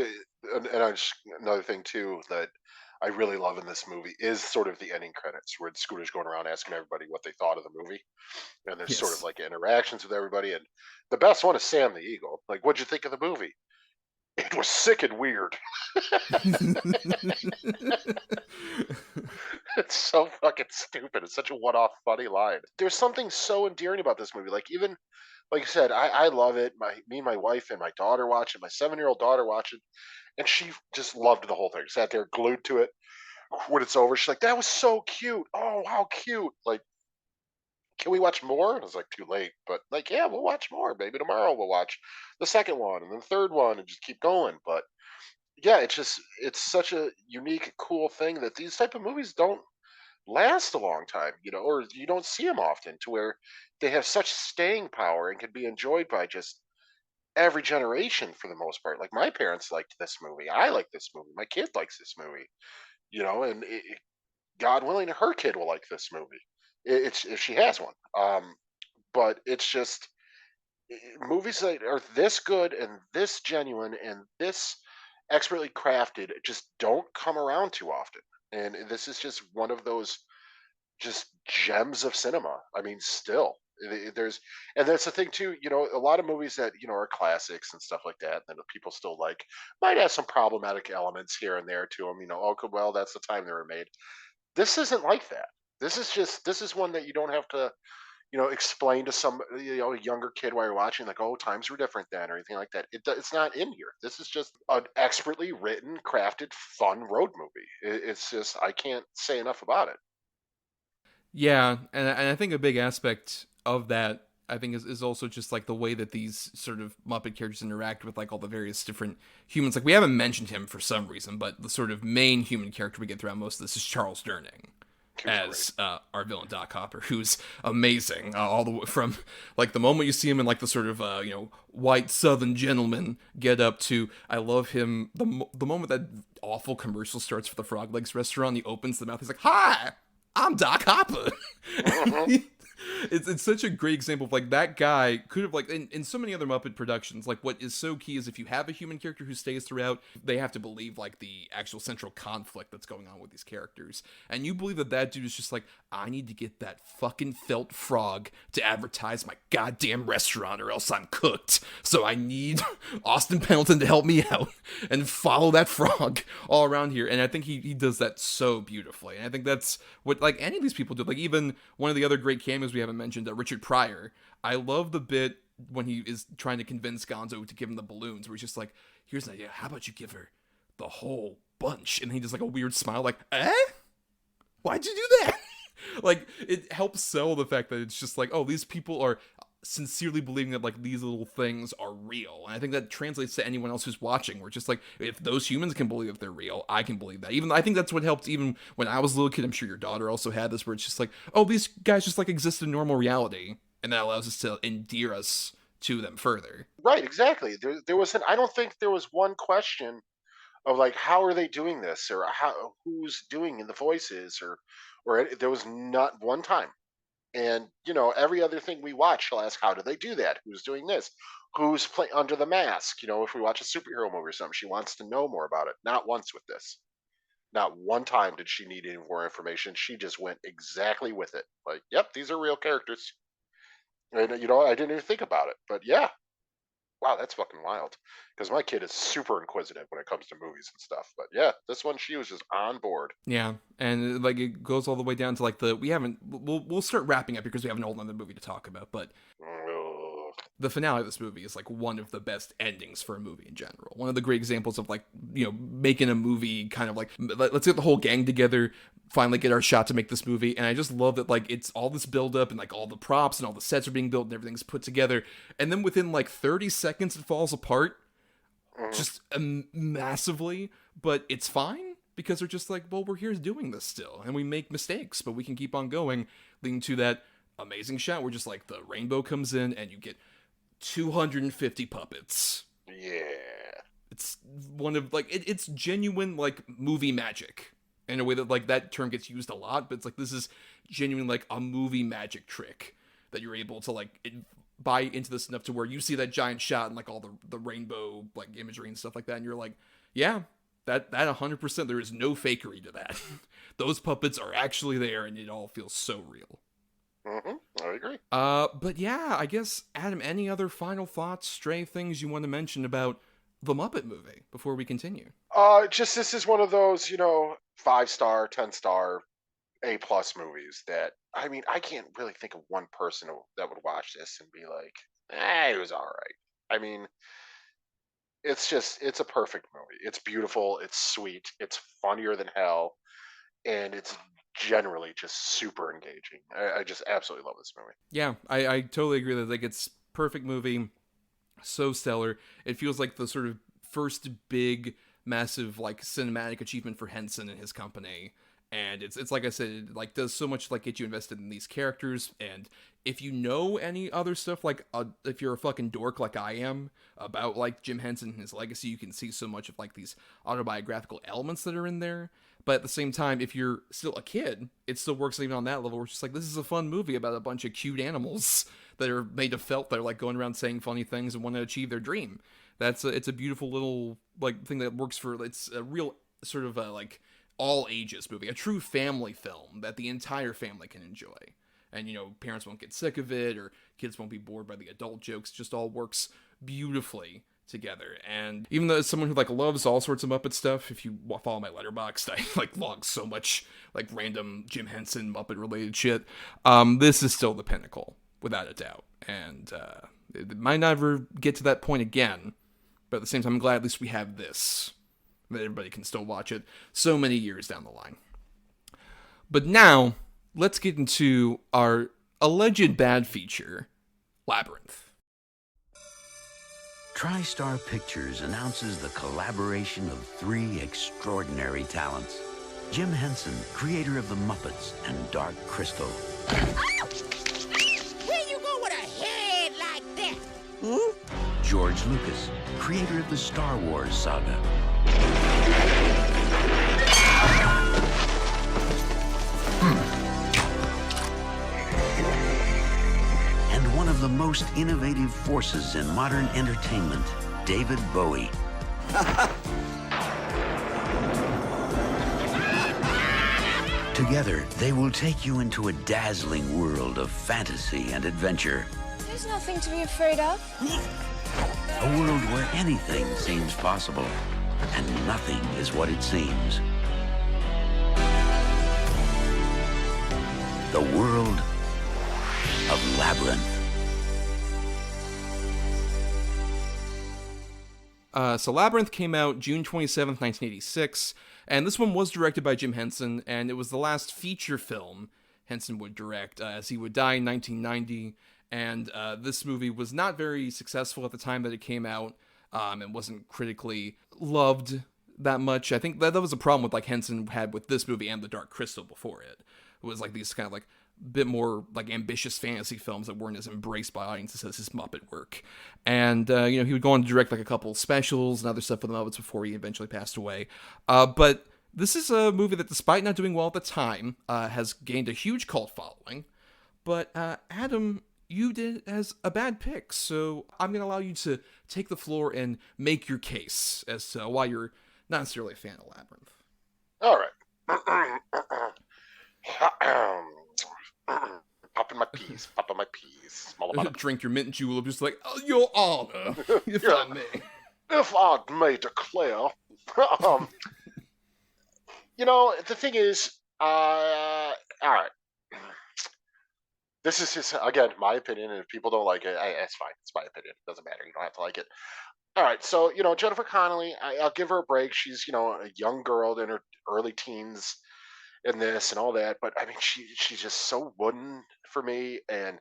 another thing, too, that I really love in this movie is sort of the ending credits, where Scooter's going around asking everybody what they thought of the movie. And there's sort of, like, interactions with everybody. And the best one is Sam the Eagle. Like, what'd you think of the movie? It was sick and weird. It's so fucking stupid. It's such a one-off funny line. There's something so endearing about this movie. Like, even like I said, I love it. Me and my wife and my daughter watch it. My 7-year-old daughter watch it, and she just loved the whole thing. Sat there glued to it. When it's over, she's like, "That was so cute. Oh, how cute!" Like, can we watch more? And I was like, too late. But like, yeah, we'll watch more. Maybe tomorrow we'll watch the second one and then the third one and just keep going. But yeah, it's such a unique, cool thing that these type of movies don't last a long time, or you don't see them often to where they have such staying power and can be enjoyed by just every generation for the most part. Like my parents liked this movie. I like this movie. My kid likes this movie, and God willing, her kid will like this movie. It's if she has one. But it's just movies that are this good and this genuine and this expertly crafted just don't come around too often. And this is just one of those just gems of cinema. I mean, still there's, and that's the thing too. A lot of movies that are classics and stuff like that that people still like might have some problematic elements here and there to them. Okay, well, that's the time they were made. This isn't like that. This is one that you don't have to explain to some a younger kid while you're watching, like, oh, times were different then, or anything like that. It's not in here. This is just an expertly written, crafted, fun road movie. It's just, I can't say enough about it. Yeah, and I think a big aspect of that, I think, is also just like the way that these sort of Muppet characters interact with like all the various different humans. Like we haven't mentioned him for some reason, but the sort of main human character we get throughout most of this is Charles Durning as our villain Doc Hopper, who's amazing. All the way from like the moment you see him in like the sort of white Southern gentleman get up to, I love him the moment that awful commercial starts for the Frog Legs restaurant. He opens the mouth. He's like, "Hi, I'm Doc Hopper." It's such a great example of like that guy could have like in so many other Muppet productions, like what is so key is if you have a human character who stays throughout, they have to believe like the actual central conflict that's going on with these characters. And you believe that dude is just like, I need to get that fucking felt frog to advertise my goddamn restaurant or else I'm cooked. So I need Austin Pendleton to help me out and follow that frog all around here. And I think he does that so beautifully. And I think that's what like any of these people do. Like even one of the other great cameos we haven't mentioned, Richard Pryor. I love the bit when he is trying to convince Gonzo to give him the balloons, where he's just like, here's an idea, how about you give her the whole bunch? And he does like a weird smile, like, why'd you do that? Like, it helps sell the fact that it's just like, oh, these people are sincerely believing that like these little things are real. And I think that translates to anyone else who's watching. We're just like, if those humans can believe if they're real, I can believe that. Even I think that's what helped even when I was a little kid. I'm sure your daughter also had this, where it's just like, oh, these guys just like exist in normal reality, and that allows us to endear us to them further. Right, exactly. There wasn't. I don't think there was one question of like, how are they doing this, or who's doing the voices, or there was not one time. And every other thing we watch, she'll ask, "How do they do that? Who's doing this? Who's playing under the mask?" If we watch a superhero movie or something, she wants to know more about it. Not once with this. Not one time did she need any more information. She just went exactly with it. Like, yep, these are real characters. And I didn't even think about it. But yeah, wow, that's fucking wild. Because my kid is super inquisitive when it comes to movies and stuff. But yeah, this one, she was just on board. Yeah, and like it goes all the way down to like we'll start wrapping up because we have an old another movie to talk about, but the finale of this movie is like one of the best endings for a movie in general. One of the great examples of like, making a movie kind of like, let's get the whole gang together, finally get our shot to make this movie. And I just love that like it's all this build up and like all the props and all the sets are being built and everything's put together. And then within like 30 seconds it falls apart just massively, but it's fine because they're just like, well, we're here doing this still and we make mistakes, but we can keep on going, leading to that amazing shot where just like the rainbow comes in and you get 250 puppets. Yeah. It's one of like it's genuine like movie magic in a way that like that term gets used a lot, but it's like this is genuine like a movie magic trick that you're able to like buy into this enough to where you see that giant shot and like all the rainbow like imagery and stuff like that, and you're like, yeah, that 100%, there is no fakery to that. Those puppets are actually there and it all feels so real. I agree. But yeah, I guess, Adam, any other final thoughts, stray things you want to mention about the Muppet movie before we continue? Just this is one of those, 5-star, 10-star, A+ movies that, I mean, I can't really think of one person that would watch this and be like, It was all right. I mean, it's a perfect movie. It's beautiful. It's sweet. It's funnier than hell, and it's generally just super engaging. I just absolutely love this movie. Yeah, I totally agree that like it's perfect movie, so stellar. It feels like the sort of first big, massive like cinematic achievement for Henson and his company. And it's like I said, it like does so much like get you invested in these characters. And if you know any other stuff, like if you're a fucking dork like I am about like Jim Henson and his legacy, you can see so much of like these autobiographical elements that are in there. But at the same time, if you're still a kid, it still works even on that level. Where it's just like this is a fun movie about a bunch of cute animals that are made of felt that are like going around saying funny things and want to achieve their dream. It's a beautiful little like thing that works for it's a real sort of like all ages movie, a true family film that the entire family can enjoy. And parents won't get sick of it or kids won't be bored by the adult jokes. It just all works beautifully together. And even though as someone who like loves all sorts of Muppet stuff, if you follow my letterboxd, I like log so much like random Jim Henson Muppet related shit. This is still the pinnacle without a doubt. And it might never get to that point again, but at the same time, I'm glad at least we have this, that everybody can still watch it so many years down the line. But now, let's get into our alleged bad feature, Labyrinth. TriStar Pictures announces the collaboration of three extraordinary talents. Jim Henson, creator of the Muppets and Dark Crystal. Where you go with a head like that? George Lucas, creator of the Star Wars saga. And one of the most innovative forces in modern entertainment, David Bowie. Together, they will take you into a dazzling world of fantasy and adventure. There's nothing to be afraid of. A world where anything seems possible, and nothing is what it seems. The world of Labyrinth. So Labyrinth came out June 27th, 1986, and this one was directed by Jim Henson, and it was the last feature film Henson would direct, as he would die in 1990, and this movie was not very successful at the time that it came out, and wasn't critically loved that much. I think that was a problem with like Henson had with this movie and The Dark Crystal before it. It was like these kind of like bit more like ambitious fantasy films that weren't as embraced by audiences as his Muppet work. And he would go on to direct like a couple specials and other stuff for the Muppets before he eventually passed away. But this is a movie that, despite not doing well at the time, has gained a huge cult following. But Adam, you did as a bad pick, so I'm going to allow you to take the floor and make your case as to why you're not necessarily a fan of Labyrinth. All right. Popping my peas. Small amount of Drink your mint julep, just like, oh, Your Honor, if Yeah. I may. If I may declare. The thing is, all right. This is just, again, my opinion, and if people don't like it, it's fine. It's my opinion. It doesn't matter. You don't have to like it. All right, so, Jennifer Connelly, I'll give her a break. She's, a young girl in her early teens in this and all that, but I mean, she's just so wooden for me, and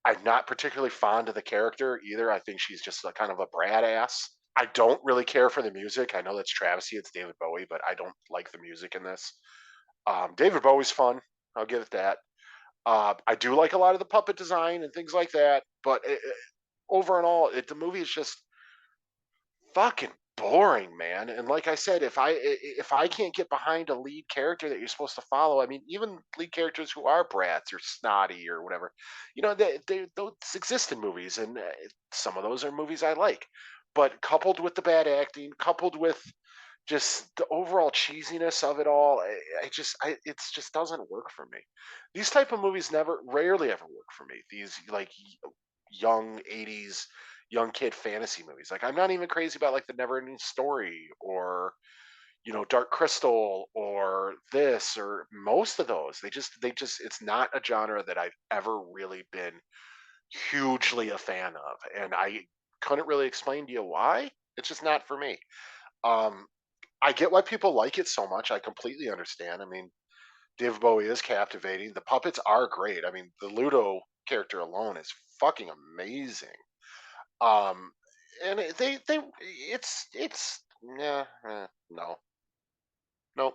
I'm not particularly fond of the character either. I think she's just a kind of a brat ass. I don't really care for the music. I know that's travesty. It's David Bowie, but I don't like the music in this. David Bowie's fun. I'll give it that. I do like a lot of the puppet design and things like that, but over and all, the movie is just fucking boring, man. And like I said, if I can't get behind a lead character that you're supposed to follow, I mean, even lead characters who are brats or snotty or whatever, those exist in movies, and some of those are movies I like. But coupled with the bad acting, coupled with just the overall cheesiness of it all, it just doesn't work for me. These type of movies rarely ever work for me. These like young 80s young kid fantasy movies. Like I'm not even crazy about like the Neverending Story or Dark Crystal or this or most of those. They just it's not a genre that I've ever really been hugely a fan of, and I couldn't really explain to you why. It's just not for me. Um, I get why people like it so much. I completely understand. I mean, David Bowie is captivating. The puppets are great. I mean, the Ludo character alone is fucking amazing. Um, and it's yeah, no, no.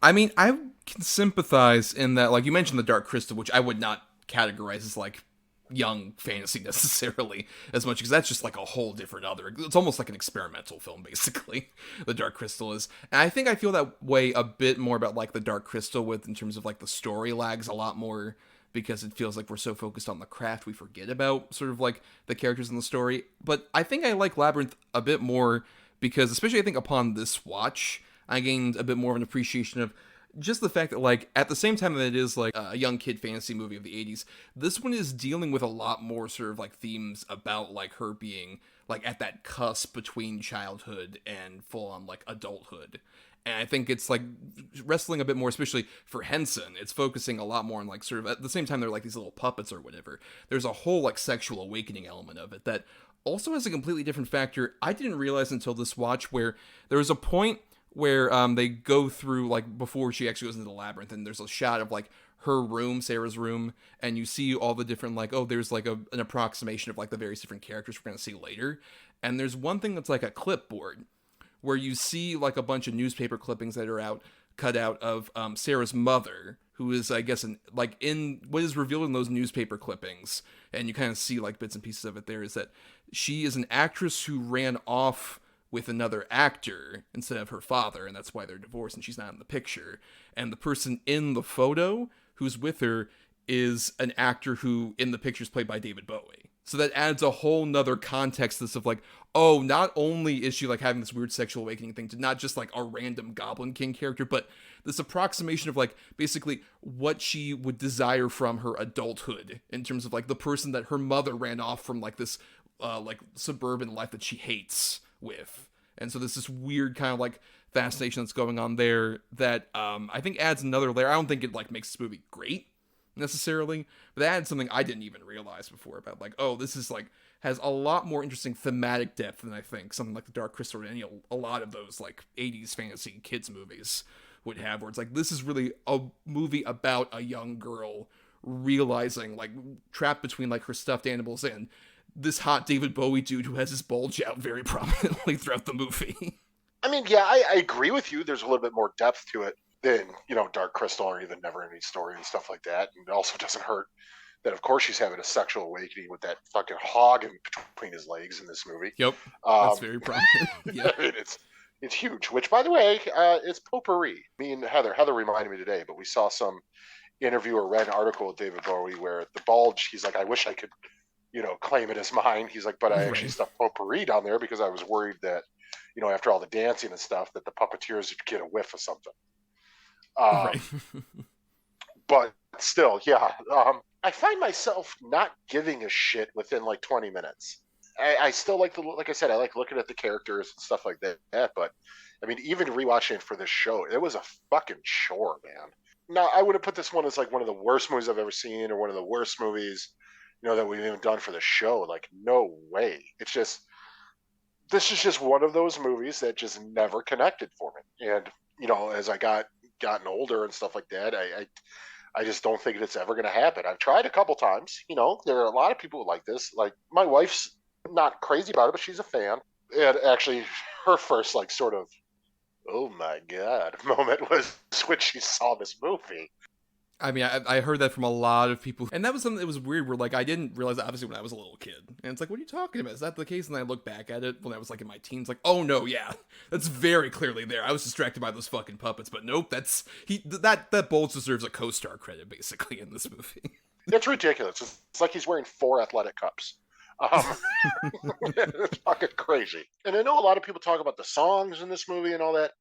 I mean, I can sympathize in that, like you mentioned, the Dark Crystal, which I would not categorize as like young fantasy necessarily as much, because that's just like a whole different other. It's almost like an experimental film, basically. The Dark Crystal is, and I think I feel that way a bit more about like the Dark Crystal with in terms of like the story lags a lot more, because it feels like we're so focused on the craft we forget about sort of like the characters in the story. But I think I like Labyrinth a bit more because, especially I think upon this watch, I gained a bit more of an appreciation of just the fact that, like, at the same time that it is like a young kid fantasy movie of the 80s, this one is dealing with a lot more sort of like themes about like her being like at that cusp between childhood and full on like adulthood. And I think it's like wrestling a bit more, especially for Henson. It's focusing a lot more on like sort of at the same time they're like these little puppets or whatever. There's a whole like sexual awakening element of it that also has a completely different factor. I didn't realize until this watch where there was a point where they go through, like, before she actually goes into the labyrinth, and there's a shot of, like, her room, Sarah's room, and you see all the different, like, oh, there's, like, an approximation of, like, the various different characters we're going to see later, and there's one thing that's, like, a clipboard, where you see, like, a bunch of newspaper clippings that are cut out of Sarah's mother, who is, I guess, in what is revealed in those newspaper clippings, and you kind of see, like, bits and pieces of it there, is that she is an actress who ran off with another actor instead of her father, and that's why they're divorced and she's not in the picture. And the person in the photo who's with her is an actor who in the picture is played by David Bowie. So that adds a whole nother context to this of like, oh, not only is she like having this weird sexual awakening thing to not just like a random Goblin King character, but this approximation of like basically what she would desire from her adulthood in terms of like the person that her mother ran off from, like this like suburban life that she hates with. And so there's this weird kind of like fascination that's going on there that I think adds another layer. I don't think it like makes this movie great necessarily, but that adds something I didn't even realize before about like, oh, this is like has a lot more interesting thematic depth than I think something like the Dark Crystal and a lot of those like 80s fantasy kids movies would have, where it's like this is really a movie about a young girl realizing, like, trapped between like her stuffed animals and this hot David Bowie dude who has his bulge out very prominently throughout the movie. I mean, yeah, I agree with you. There's a little bit more depth to it than, Dark Crystal or even Never Ending Story and stuff like that. And it also doesn't hurt that, of course, she's having a sexual awakening with that fucking hog in between his legs in this movie. Yep, that's very prominent. Yep. I mean, it's huge. Which, by the way, it's potpourri. Me and Heather reminded me today, but we saw some interview or read an article with David Bowie where the bulge, he's like, I wish I could claim it as mine. He's like, but I actually stuffed potpourri down there because I was worried that, after all the dancing and stuff, that the puppeteers would get a whiff of something. Right. But still, yeah. I find myself not giving a shit within like 20 minutes. I still like like I said, I like looking at the characters and stuff like that. But I mean, even rewatching it for this show, it was a fucking chore, man. Now, I would have put this one as like one of the worst movies I've ever seen, or one of the worst movies that we've even done for the show. Like, no way. It's just, this is just one of those movies that just never connected for me. And, as I gotten older and stuff like that, I just don't think it's ever going to happen. I've tried a couple times. There are a lot of people who like this. Like, my wife's not crazy about it, but she's a fan. And actually, her first, like, sort of, oh my God moment was when she saw this movie. I mean, I heard that from a lot of people, and that was something that was weird, where, like, I didn't realize that, obviously, when I was a little kid, and it's like, what are you talking about? Is that the case? And I look back at it when I was, like, in my teens, like, oh, no, yeah, that's very clearly there. I was distracted by those fucking puppets, but nope, that Bulge deserves a co-star credit, basically, in this movie. It's ridiculous. It's like he's wearing 4 athletic cups. It's fucking crazy. And I know a lot of people talk about the songs in this movie and all that.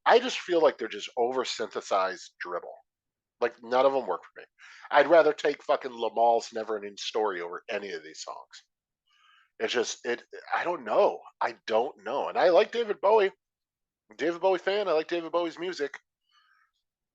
I just feel like they're just over-synthesized dribble. Like, none of them work for me. I'd rather take fucking Lamal's Never Ending Story over any of these songs. It's just, I don't know. And I like David Bowie. I'm a David Bowie fan. I like David Bowie's music.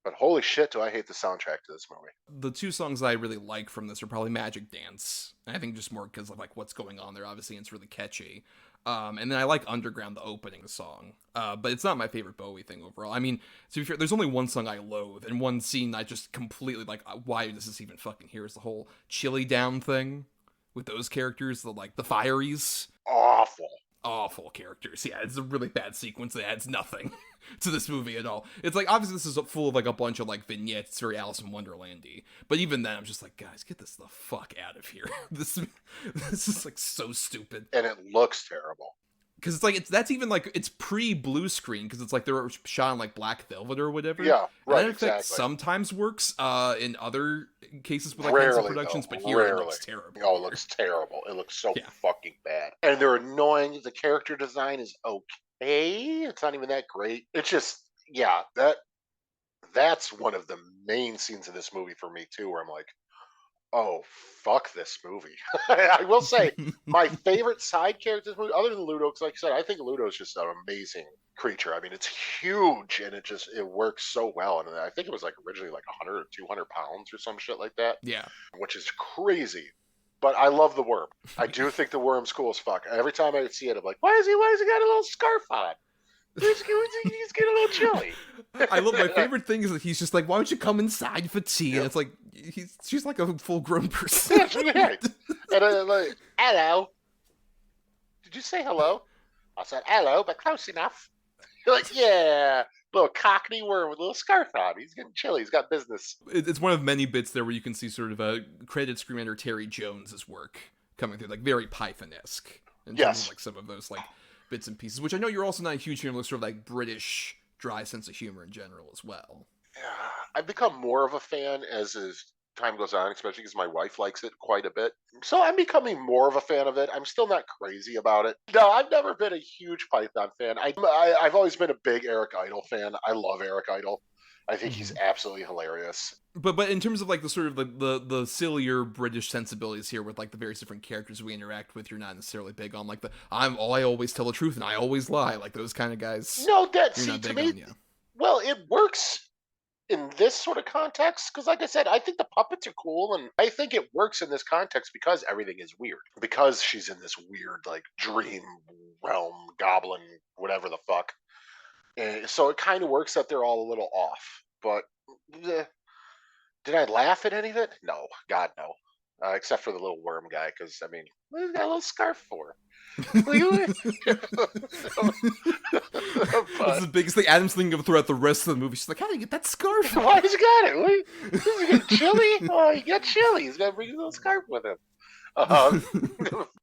But holy shit, do I hate the soundtrack to this movie. The two songs I really like from this are probably Magic Dance. I think just more because of like what's going on there. Obviously, it's really catchy. And then I like Underground, the opening song. But it's not my favorite Bowie thing overall. I mean, to be fair, there's only one song I loathe, and one scene I just completely like. Why is this even fucking here? Is the whole Chili Down thing with those characters, the Fireys. Awful characters. Yeah, it's a really bad sequence that adds nothing to this movie at all. It's like, obviously this is full of like a bunch of like vignettes. It's very Alice in Wonderland-y. But even then, I'm just like, guys, get this the fuck out of here. This is like so stupid. And it looks terrible. Because it's like, that's even like, it's pre-blue screen, because it's like they were shot on like black velvet or whatever. Yeah, right, and that effect sometimes works in other cases with like Henson Productions, but here it looks terrible. Oh, it looks terrible. It looks so fucking bad. And they're annoying. The character design is okay. It's not even that great. It's just, yeah, that's one of the main scenes of this movie for me too, where I'm like, oh, fuck this movie. I will say, my favorite side character in this movie, other than Ludo, because like I said, I think Ludo is just an amazing creature. I mean, it's huge, and it works so well. And I think it was like originally like 100 or 200 pounds or some shit like that. Yeah. Which is crazy. But I love the worm. I do think the worm's cool as fuck. Every time I see it, I'm like, why has he got a little scarf on? He's getting a little chilly. I love, my favorite thing is that he's just like, why don't you come inside for tea? And it's like, she's like a full-grown person. Yeah, and I'm like, hello. Did you say hello? I said hello, but close enough. You're like, yeah, little cockney worm with a little scarf on. He's getting chilly. He's got business. It's one of many bits there where you can see sort of a credited screenwriter Terry Jones's work coming through, like very Python-esque in terms of like some of those like bits and pieces, which I know you're also not a huge fan of, sort of like British dry sense of humor in general as well. Yeah, I've become more of a fan as time goes on, especially because my wife likes it quite a bit. So I'm becoming more of a fan of it. I'm still not crazy about it. No, I've never been a huge Python fan. I've always been a big Eric Idle fan. I love Eric Idle. I think he's absolutely hilarious. But in terms of like the sort of the sillier British sensibilities here with like the various different characters we interact with, you're not necessarily big on like I always tell the truth and I always lie, like those kind of guys. No, to me, well, it works in this sort of context, because like I said, I think the puppets are cool, and I think it works in this context because everything is weird. Because she's in this weird like dream realm, goblin, whatever the fuck. And so it kind of works that they're all a little off. But did I laugh at any of it? No, God no. Except for the little worm guy, because I mean, what has he got a little scarf for? That's the biggest thing Adam's thinking of throughout the rest of the movie. She's like, how do you get that scarf? Why has he got it? Is he getting chilly? Oh, he got chilly. He's got to bring his little scarf with him.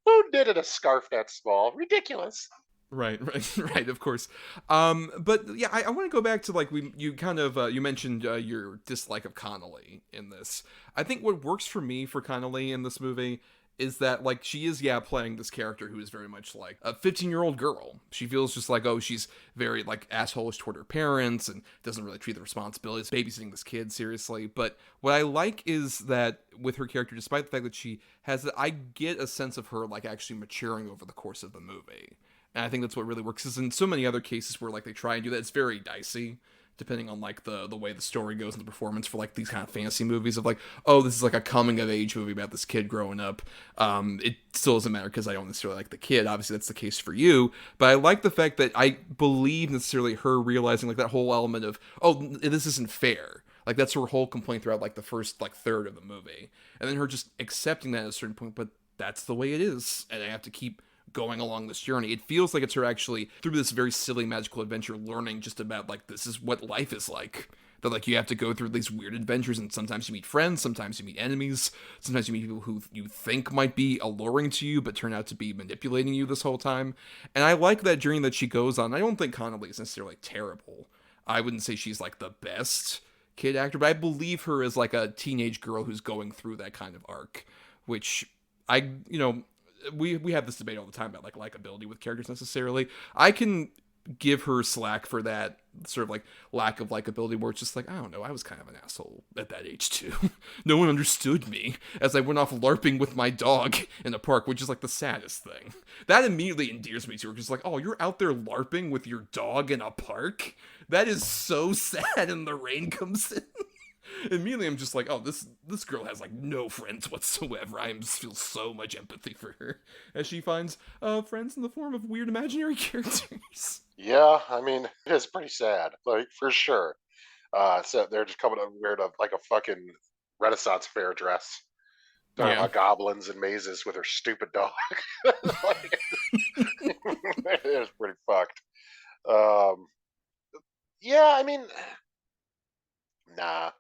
Who knitted a scarf that small? Ridiculous. Right, of course. But yeah, I want to go back to like you mentioned your dislike of Connolly in this. I think what works for me for Connolly in this movie is that like she is playing this character who is very much like a 15-year-old girl. She feels just like, oh, she's very like assholeish toward her parents and doesn't really treat the responsibilities babysitting this kid seriously. But what I like is that with her character, despite the fact that she has I get a sense of her like actually maturing over the course of the movie. And I think that's what really works, is in so many other cases where like they try and do that, it's very dicey, depending on like the way the story goes and the performance for like these kind of fantasy movies of like, oh, this is like a coming of age movie about this kid growing up. It still doesn't matter because I don't necessarily like the kid. Obviously that's the case for you, but I like the fact that I believe necessarily her realizing like that whole element of, oh, this isn't fair. Like that's her whole complaint throughout like the first like third of the movie, and then her just accepting that at a certain point, but that's the way it is, and I have to keep going along this journey. It feels like it's her actually through this very silly magical adventure learning just about like this is what life is like, that like you have to go through these weird adventures, and sometimes you meet friends, sometimes you meet enemies, sometimes you meet people who you think might be alluring to you but turn out to be manipulating you this whole time. And I like that journey that she goes on. I don't think Connolly is necessarily terrible. I wouldn't say she's like the best kid actor, but I believe her as like a teenage girl who's going through that kind of arc, which we have this debate all the time about like likability with characters necessarily. I can give her slack for that sort of like lack of likability, where it's just like, I don't know, I was kind of an asshole at that age too. No one understood me as I went off LARPing with my dog in a park, which is like the saddest thing. That immediately endears me to her, because like, oh, you're out there LARPing with your dog in a park? That is so sad, and the rain comes in. Immediately I'm just like, oh, this girl has like no friends whatsoever. I just feel so much empathy for her as she finds friends in the form of weird imaginary characters. Yeah, I mean, it is pretty sad, like, for sure. So they're just coming up weird like a fucking Renaissance fair dress. Talking about goblins and mazes with her stupid dog. Like, it is pretty fucked. Yeah, I mean, nah.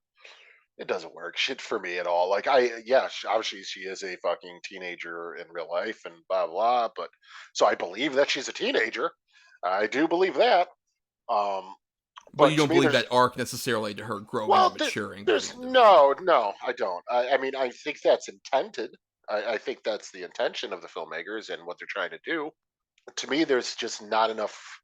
It doesn't work shit for me at all. Like obviously she is a fucking teenager in real life and blah blah. But so I believe that she's a teenager. I do believe that. But But you to don't me, believe there's that arc necessarily to her growing well, and maturing. there's going into no, I don't. I mean, I think that's intended. I think that's the intention of the filmmakers and what they're trying to do. To me, there's just not enough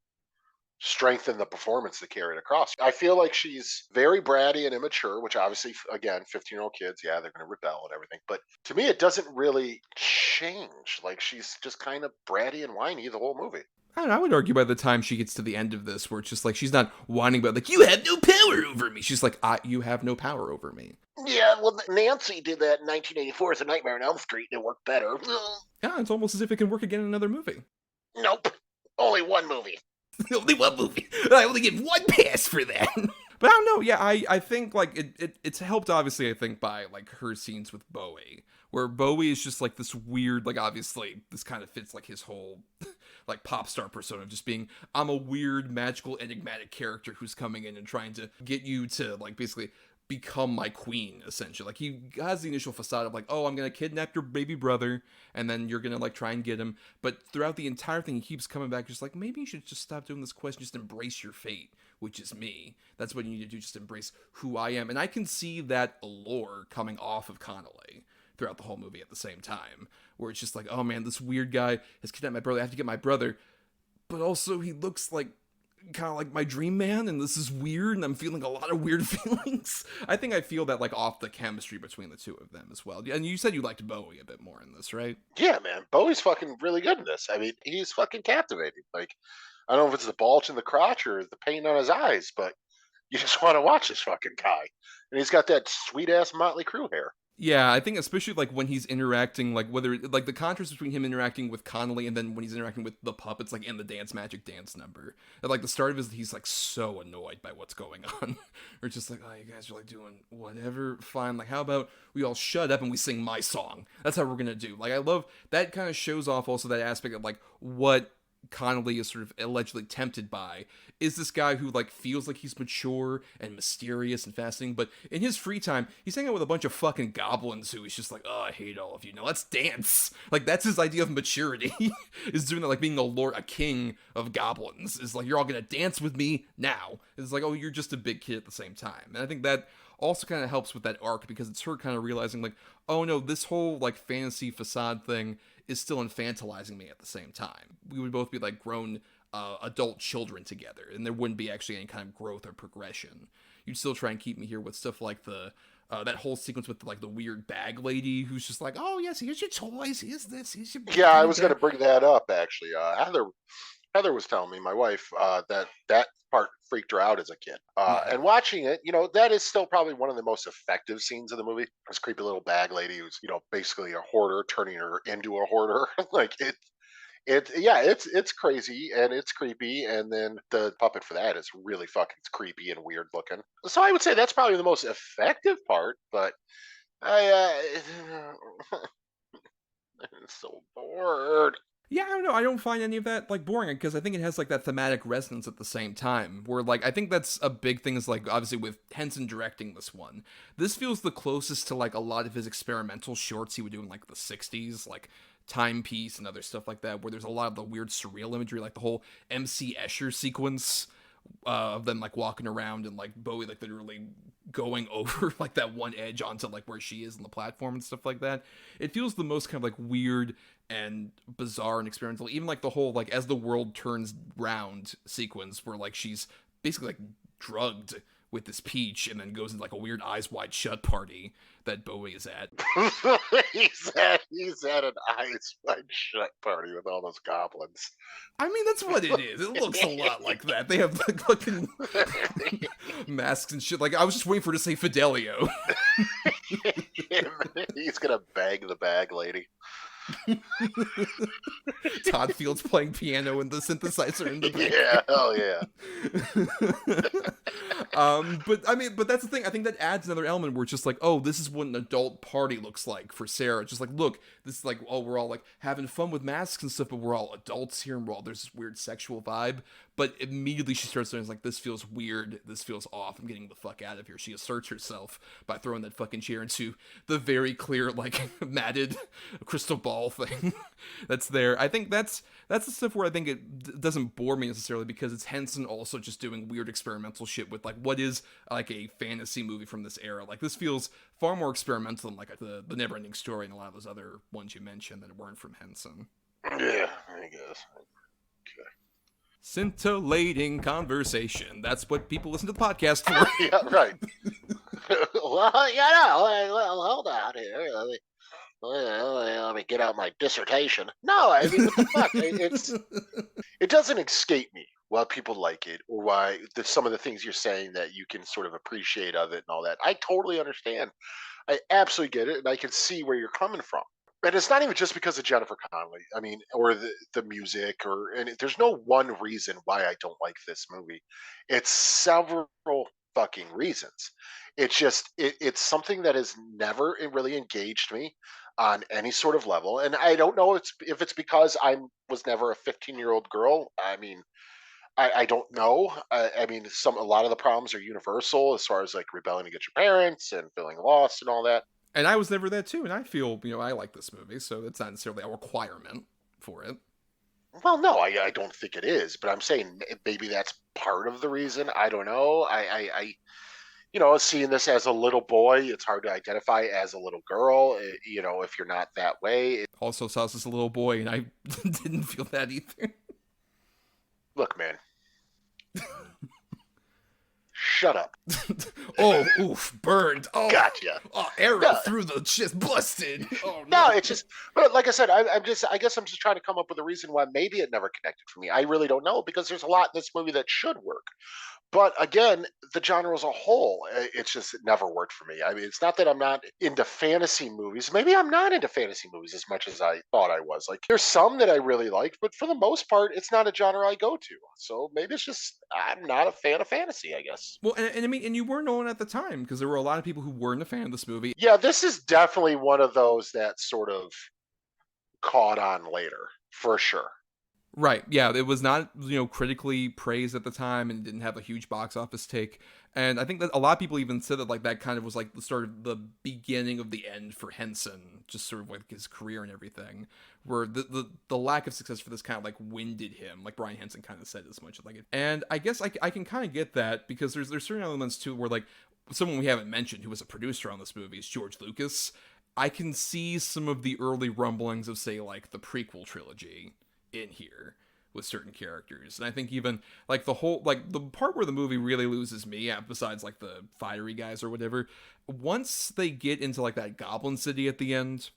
strength in the performance to carry it across. I feel like she's very bratty and immature, which obviously, again, 15-year-old kids, yeah, they're going to rebel and everything. But to me, it doesn't really change. Like, she's just kind of bratty and whiny the whole movie. I don't know, I would argue by the time she gets to the end of this, where it's just like, she's not whining about, like, you have no power over me. She's like, you have no power over me. Yeah, well, Nancy did that in 1984 as A Nightmare on Elm Street, and it worked better. Yeah, it's almost as if it can work again in another movie. Nope. Only one movie. Only one movie. I only get one pass for that. But I don't know. Yeah, I think like it's helped obviously. I think by like her scenes with Bowie, where Bowie is just like this weird, like obviously this kind of fits like his whole like pop star persona of just being, I'm a weird, magical, enigmatic character who's coming in and trying to get you to like basically become my queen, essentially. Like, he has the initial facade of like, oh, I'm gonna kidnap your baby brother, and then you're gonna like try and get him. But throughout the entire thing, he keeps coming back just like, maybe you should just stop doing this quest, just embrace your fate, which is me. That's what you need to do, just embrace who I am. And I can see that allure coming off of Connolly throughout the whole movie at the same time, where it's just like, oh man, this weird guy has kidnapped my brother, I have to get my brother. But also he looks like kind of like my dream man, and this is weird, and I'm feeling a lot of weird feelings. I think I feel that like off the chemistry between the two of them as well. And you said you liked Bowie a bit more in this, right? Yeah, man. Bowie's fucking really good in this. I mean, he's fucking captivating. Like, I don't know if it's the bulge in the crotch or the pain on his eyes, but you just want to watch this fucking guy. And he's got that sweet ass Motley Crue hair. Yeah, I think especially like when he's interacting, like whether like the contrast between him interacting with Connolly and then when he's interacting with the puppets, like in the Dance Magic Dance number. At like the start of his, he's like so annoyed by what's going on. Or just like, oh, you guys are like doing whatever, fine. Like, how about we all shut up and we sing my song? That's how we're gonna do. Like, I love that kind of shows off also that aspect of like what Connolly is sort of allegedly tempted by is this guy who like feels like he's mature and mysterious and fascinating, but in his free time he's hanging out with a bunch of fucking goblins who he's just like, oh, I hate all of you, now let's dance. Like, that's his idea of maturity. Is doing that, like being a king of goblins is like, you're all gonna dance with me now. It's like, oh, you're just a big kid at the same time. And I think that also kind of helps with that arc, because it's her kind of realizing like, oh no, this whole like fantasy facade thing is still infantilizing me at the same time. We would both be like grown adult children together, and there wouldn't be actually any kind of growth or progression. You'd still try and keep me here with stuff like the that whole sequence with like the weird bag lady who's just like, oh yes, here's your toys, here's this, here's your... Yeah, I was going to bring that up actually. Heather was telling me, my wife, that part freaked her out as a kid. And watching it, that is still probably one of the most effective scenes of the movie. This creepy little bag lady who's, basically a hoarder turning her into a hoarder. Like, it's crazy and it's creepy, and then the puppet for that is really fucking creepy and weird looking. So I would say that's probably the most effective part, but I'm so bored. Yeah, I don't know. I don't find any of that like boring, because I think it has like that thematic resonance at the same time. Where like I think that's a big thing is like obviously with Henson directing this one, this feels the closest to like a lot of his experimental shorts he would do in like the 60s, like Timepiece and other stuff like that, where there's a lot of the weird surreal imagery, like the whole MC Escher sequence of them like walking around and like Bowie like literally going over like that one edge onto like where she is on the platform and stuff like that. It feels the most kind of like weird and bizarre and experimental. Even like the whole like as the world turns round sequence where like she's basically like drugged with this peach and then goes into like a weird Eyes Wide Shut party that Bowie is at. he's at an Eyes Wide Shut party with all those goblins. I mean, that's what it is. It looks a lot like that. They have like fucking masks and shit. Like, I was just waiting for her to say Fidelio. He's gonna bag the bag lady. Todd Fields playing piano and the synthesizer in the back. Yeah, hell yeah. But that's the thing. I think that adds another element where it's just like, oh, this is what an adult party looks like for Sarah. Just like, look, this is like, oh, we're all like having fun with masks and stuff, but we're all adults here, and there's this weird sexual vibe. But immediately she starts saying like, this feels weird, this feels off, I'm getting the fuck out of here. She asserts herself by throwing that fucking chair into the very clear, like, matted crystal ball thing that's there. I think that's the stuff where I think it doesn't bore me necessarily, because it's Henson also just doing weird experimental shit with like what is like a fantasy movie from this era. Like, this feels far more experimental than like the Neverending Story and a lot of those other ones you mentioned that weren't from Henson. Yeah, I guess. Okay. Scintillating conversation. That's what people listen to the podcast for. Yeah, right. Well, you know, hold on here. Let me get out my dissertation. No, I mean, what the fuck? It doesn't escape me why people like it, or why some of the things you're saying that you can sort of appreciate of it and all that. I totally understand. I absolutely get it, and I can see where you're coming from. And it's not even just because of Jennifer Connelly. I mean, or the music, and there's no one reason why I don't like this movie. It's several fucking reasons. It's just it's something that has never really engaged me on any sort of level, and I don't know if it's because I was never a 15-year-old girl. I mean, I don't know. I mean, a lot of the problems are universal as far as like rebelling against your parents and feeling lost and all that. And I was never that too, and I feel, I like this movie, so it's not necessarily a requirement for it. Well, no, I don't think it is, but I'm saying maybe that's part of the reason. I don't know. I seeing this as a little boy, it's hard to identify as a little girl, if you're not that way. Also saw this as a little boy, and I didn't feel that either. Look, man. Shut up. Oh, oof, burned. Oh, gotcha. Oh, arrow through the chest, busted. Oh, no, it's just, but like I said, I guess I'm just trying to come up with a reason why maybe it never connected for me. I really don't know, because there's a lot in this movie that should work. But again, the genre as a whole, it never worked for me. I mean, it's not that I'm not into fantasy movies. Maybe I'm not into fantasy movies as much as I thought I was. Like, there's some that I really liked, but for the most part, it's not a genre I go to. So maybe it's just I'm not a fan of fantasy, I guess. Well, and I mean, and you were known at the time, because there were a lot of people who weren't a fan of this movie. Yeah, this is definitely one of those that sort of caught on later, for sure. Right, yeah, it was not, critically praised at the time, and didn't have a huge box office take. And I think that a lot of people even said that, like, that kind of was, like, the sort of the beginning of the end for Henson, just sort of, like, his career and everything, where the lack of success for this kind of, like, winded him, like Brian Henson kind of said as much. Like, and I guess I can kind of get that, because there's certain elements, too, where, like, someone we haven't mentioned who was a producer on this movie is George Lucas. I can see some of the early rumblings of, say, like, the prequel trilogy in here with certain characters. And I think even like the whole, like the part where the movie really loses me, besides like the Fiery guys or whatever, once they get into like that Goblin City at the end,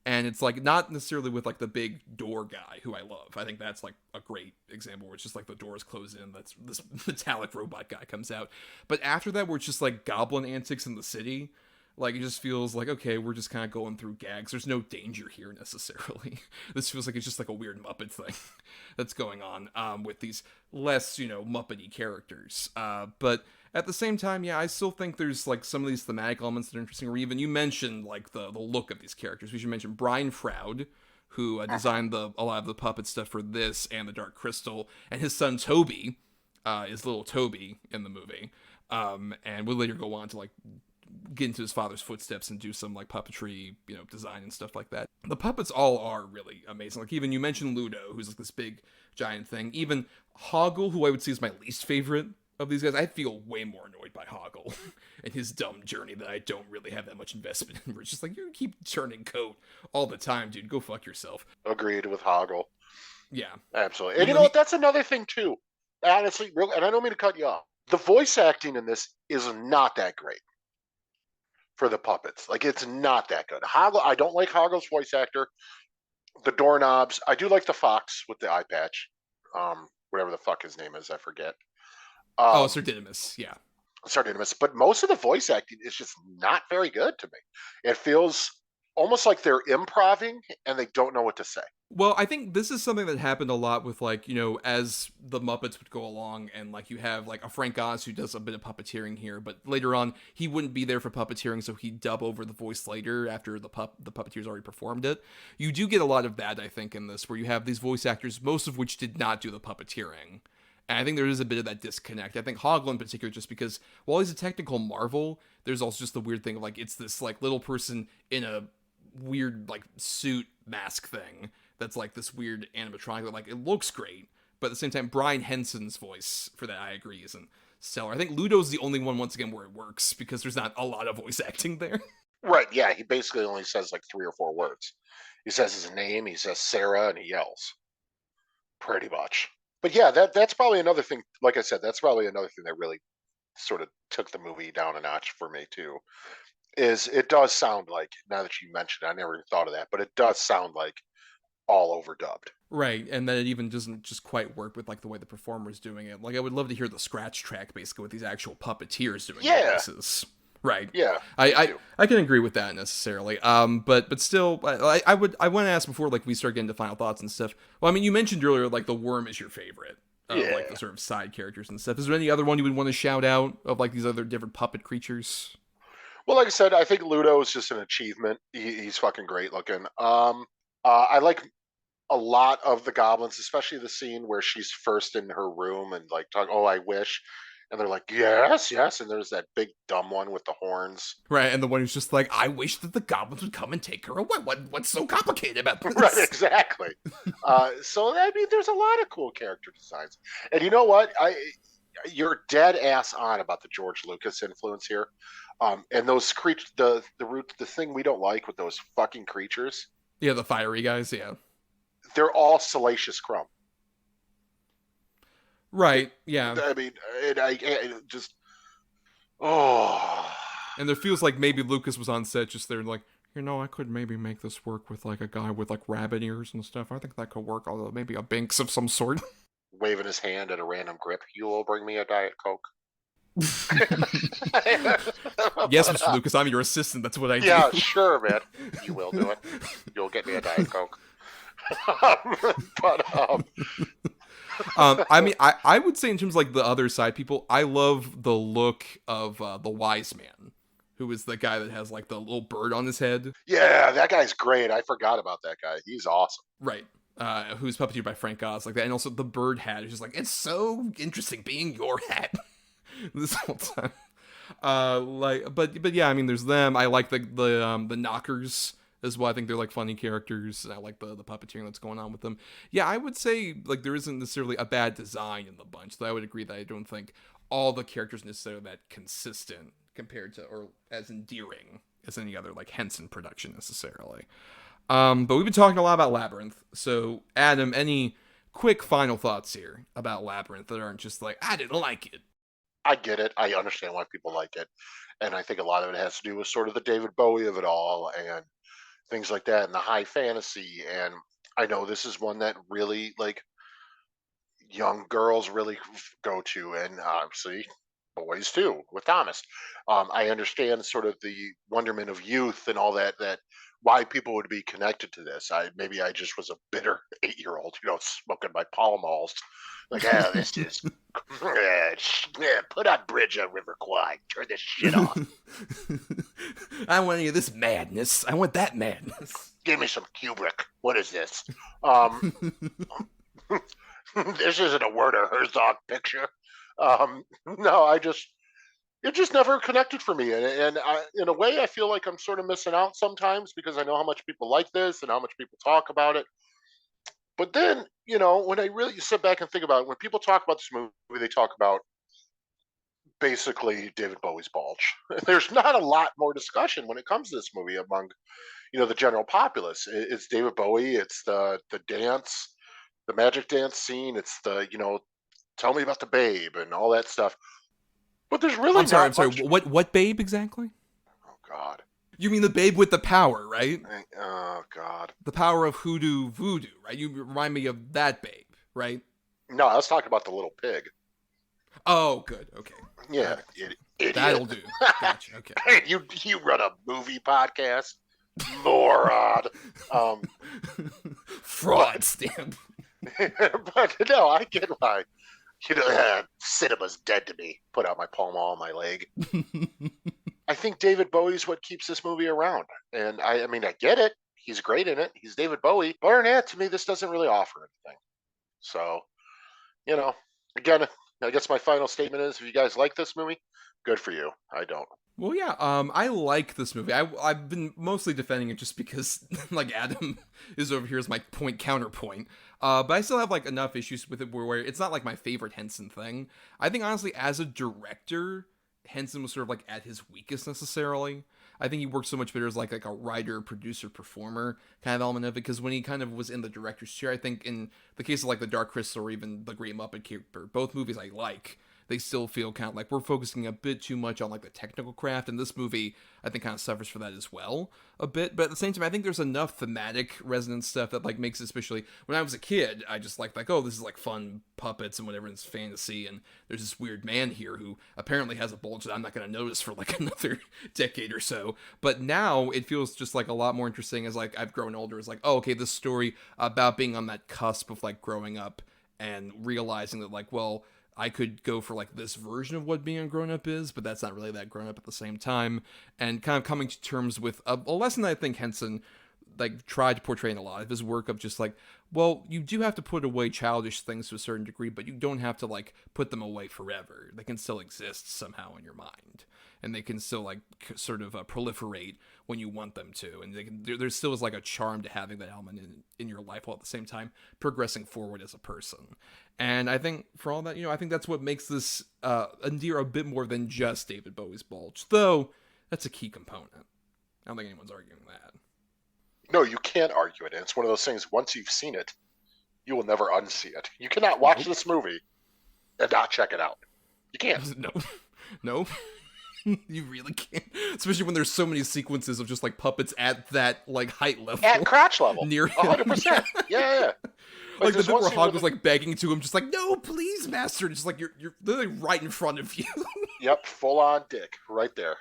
and it's like not necessarily with like the big door guy who I love. I think that's like a great example where it's just like the doors close in, that's this metallic robot guy comes out. But after that, where it's just like goblin antics in the city, like, it just feels like, okay, we're just kind of going through gags. There's no danger here, necessarily. This feels like it's just like a weird Muppet thing that's going on with these less, Muppety characters. But at the same time, yeah, I still think there's, like, some of these thematic elements that are interesting. Or even, you mentioned, like, the look of these characters. We should mention Brian Froud, who designed a lot of the puppet stuff for this and the Dark Crystal. And his son, Toby, is little Toby in the movie. And we'll later go on to, like, get into his father's footsteps and do some like puppetry, design and stuff like that. The puppets all are really amazing. Like, even you mentioned Ludo, who's like this big giant thing. Even Hoggle, who I would say is my least favorite of these guys. I feel way more annoyed by Hoggle and his dumb journey that I don't really have that much investment in. Where it's just like, you keep turning coat all the time, dude. Go fuck yourself. Agreed with Hoggle. Yeah. Absolutely. And you know what? That's another thing, too. Honestly, and I don't mean to cut you off. The voice acting in this is not that great for the puppets. Like, it's not that good. Hoggle, I don't like Hoggle's voice actor. The doorknobs, I do like the fox with the eye patch. Whatever the fuck his name is, I forget. Sir Didymus, yeah. Sir Didymus. But most of the voice acting is just not very good to me. It feels almost like they're improvising and they don't know what to say. Well, I think this is something that happened a lot with, like, you know, as the Muppets would go along, and, like, you have, like, a Frank Oz who does a bit of puppeteering here, but later on, he wouldn't be there for puppeteering, so he'd dub over the voice later after the puppeteers already performed it. You do get a lot of that, I think, in this, where you have these voice actors, most of which did not do the puppeteering. And I think there is a bit of that disconnect. I think Hoggle in particular, just because while he's a technical marvel, there's also just the weird thing of, like, it's this, like, little person in a weird, like, suit mask thing that's like this weird animatronic that, like, it looks great, but at the same time, Brian Henson's voice for that, I agree, isn't stellar. I think Ludo's the only one, once again, where it works, because there's not a lot of voice acting there. Right, yeah, he basically only says like 3 or 4 words. He says his name, he says Sarah, and he yells. Pretty much. But yeah, that's probably another thing, like I said, that's probably another thing that really sort of took the movie down a notch for me, too, is it does sound like, now that you mentioned it, I never even thought of that, but it does sound like all overdubbed. Right, and that it even doesn't just quite work with, like, the way the performer's doing it. Like, I would love to hear the scratch track, basically, with these actual puppeteers doing the voices. Right. Yeah. I can agree with that necessarily. But still, I want to ask before, like, we start getting to final thoughts and stuff. Well, I mean, you mentioned earlier, like, the worm is your favorite. Like, the sort of side characters and stuff. Is there any other one you would want to shout out of, like, these other different puppet creatures? Well, like I said, I think Ludo is just an achievement. He's fucking great looking. I like a lot of the goblins, especially the scene where she's first in her room and like talk, oh, I wish. And they're like, yes, yes. And there's that big dumb one with the horns. Right, and the one who's just like, I wish that the goblins would come and take her away. What's so complicated about this? Right, exactly. So, I mean, there's a lot of cool character designs. And you know what? You're dead ass on about the George Lucas influence here. And those creatures, the thing we don't like with those fucking creatures. Yeah, the fiery guys, yeah. They're all Salacious Crumb. Right, yeah. I mean, I just... Oh... And there feels like maybe Lucas was on set just there like, you know, I could maybe make this work with, like, a guy with, like, rabbit ears and stuff. I think that could work, although maybe a Binks of some sort. Waving his hand at a random grip. You will bring me a Diet Coke. Yes, Mr. Lucas, I'm your assistant. That's what I do. Yeah, sure, man. You will do it. You'll get me a Diet Coke. I mean, I would say in terms of, like, the other side people, I love the look of the wise man, who is the guy that has, like, the little bird on his head. Yeah, that guy's great. I forgot about that guy. He's awesome. Right. Who's puppeteered by Frank Oz, like that, and also the bird hat is just like, it's so interesting being your hat this whole time. But yeah, I mean, there's them. I like the knockers as well. I think they're, like, funny characters. I like the puppeteering that's going on with them. Yeah, I would say, like, there isn't necessarily a bad design in the bunch. So I would agree that I don't think all the characters necessarily that consistent compared to, or as endearing as any other, like, Henson production necessarily. But we've been talking a lot about Labyrinth. So, Adam, any quick final thoughts here about Labyrinth that aren't just like, I didn't like it? I get it. I understand why people like it. And I think a lot of it has to do with sort of the David Bowie of it all and things like that and the high fantasy. And I know this is one that really, like, young girls really go to, and obviously boys too, with Thomas. I understand sort of the wonderment of youth and all that why people would be connected to this. Maybe I just was a bitter 8-year-old, smoking my Pall Malls. Like, this is put on Bridge on River Kwai. Turn this shit on. I want any of this madness. I want that madness. Give me some Kubrick. What is this? This isn't a Werner Herzog picture. No, it just never connected for me. And in a way, I feel like I'm sort of missing out sometimes because I know how much people like this and how much people talk about it. But then, when I really sit back and think about it, when people talk about this movie, they talk about basically David Bowie's bulge. There's not a lot more discussion when it comes to this movie among, the general populace. It's David Bowie. It's the dance, the magic dance scene. It's the, tell me about the babe and all that stuff. But there's really I'm sorry. not much. What babe exactly? Oh God. You mean the babe with the power, right? Oh God. The power of hoodoo voodoo, right? You remind me of that babe, right? No, I was talking about the little pig. Oh, good. Okay. Yeah, idiot. That'll do. Gotcha. Okay. Hey, you run a movie podcast, moron. Fraud stamp. But no, I get why. Cinema's dead to me. Put out my Pall Mall on my leg. I think David Bowie's what keeps this movie around. And I mean, I get it. He's great in it. He's David Bowie. But other than that, to me, this doesn't really offer anything. So, again, I guess my final statement is if you guys like this movie, good for you. I don't. Well, yeah, I like this movie. I've been mostly defending it just because, like, Adam is over here as my counterpoint. But I still have, like, enough issues with it where it's not, like, my favorite Henson thing. I think, honestly, as a director, Henson was sort of, like, at his weakest necessarily. I think he worked so much better as, like a writer, producer, performer kind of element of it, because when he kind of was in the director's chair, I think in the case of, like, The Dark Crystal or even The Great Muppet Caper, both movies I like, they still feel kind of like we're focusing a bit too much on, like, the technical craft, and this movie, I think, kind of suffers for that as well a bit. But at the same time, I think there's enough thematic resonance stuff that, like, makes it, especially when I was a kid, I just like, oh, this is, like, fun puppets and whatever, and it's fantasy, and there's this weird man here who apparently has a bulge that I'm not going to notice for, like, another decade or so. But now it feels just, like, a lot more interesting as, like, I've grown older. It's like, oh, okay, this story about being on that cusp of, like, growing up and realizing that, like, well, I could go for, like, this version of what being a grown-up is, but that's not really that grown-up at the same time, and kind of coming to terms with a lesson that I think Henson, like, tried to portray in a lot of his work of just, like, well, you do have to put away childish things to a certain degree, but you don't have to, like, put them away forever. They can still exist somehow in your mind, and they can still, like, sort of proliferate when you want them to, and there still is, like, a charm to having that element in your life while at the same time progressing forward as a person. And I think for all that, I think that's what makes this endear a bit more than just David Bowie's bulge, though that's a key component. I don't think anyone's arguing that. No, you can't argue it. And it's one of those things, once you've seen it, you will never unsee it. You cannot watch this movie and not check it out. You can't. No. You really can't. Especially when there's so many sequences of just, like, puppets at that, like, height level. At crotch level. Near 100%. Yeah. Like the bit where Hog was, like, begging to him, just like, no, please, master. Just like, you're literally right in front of you. Yep, full-on dick right there.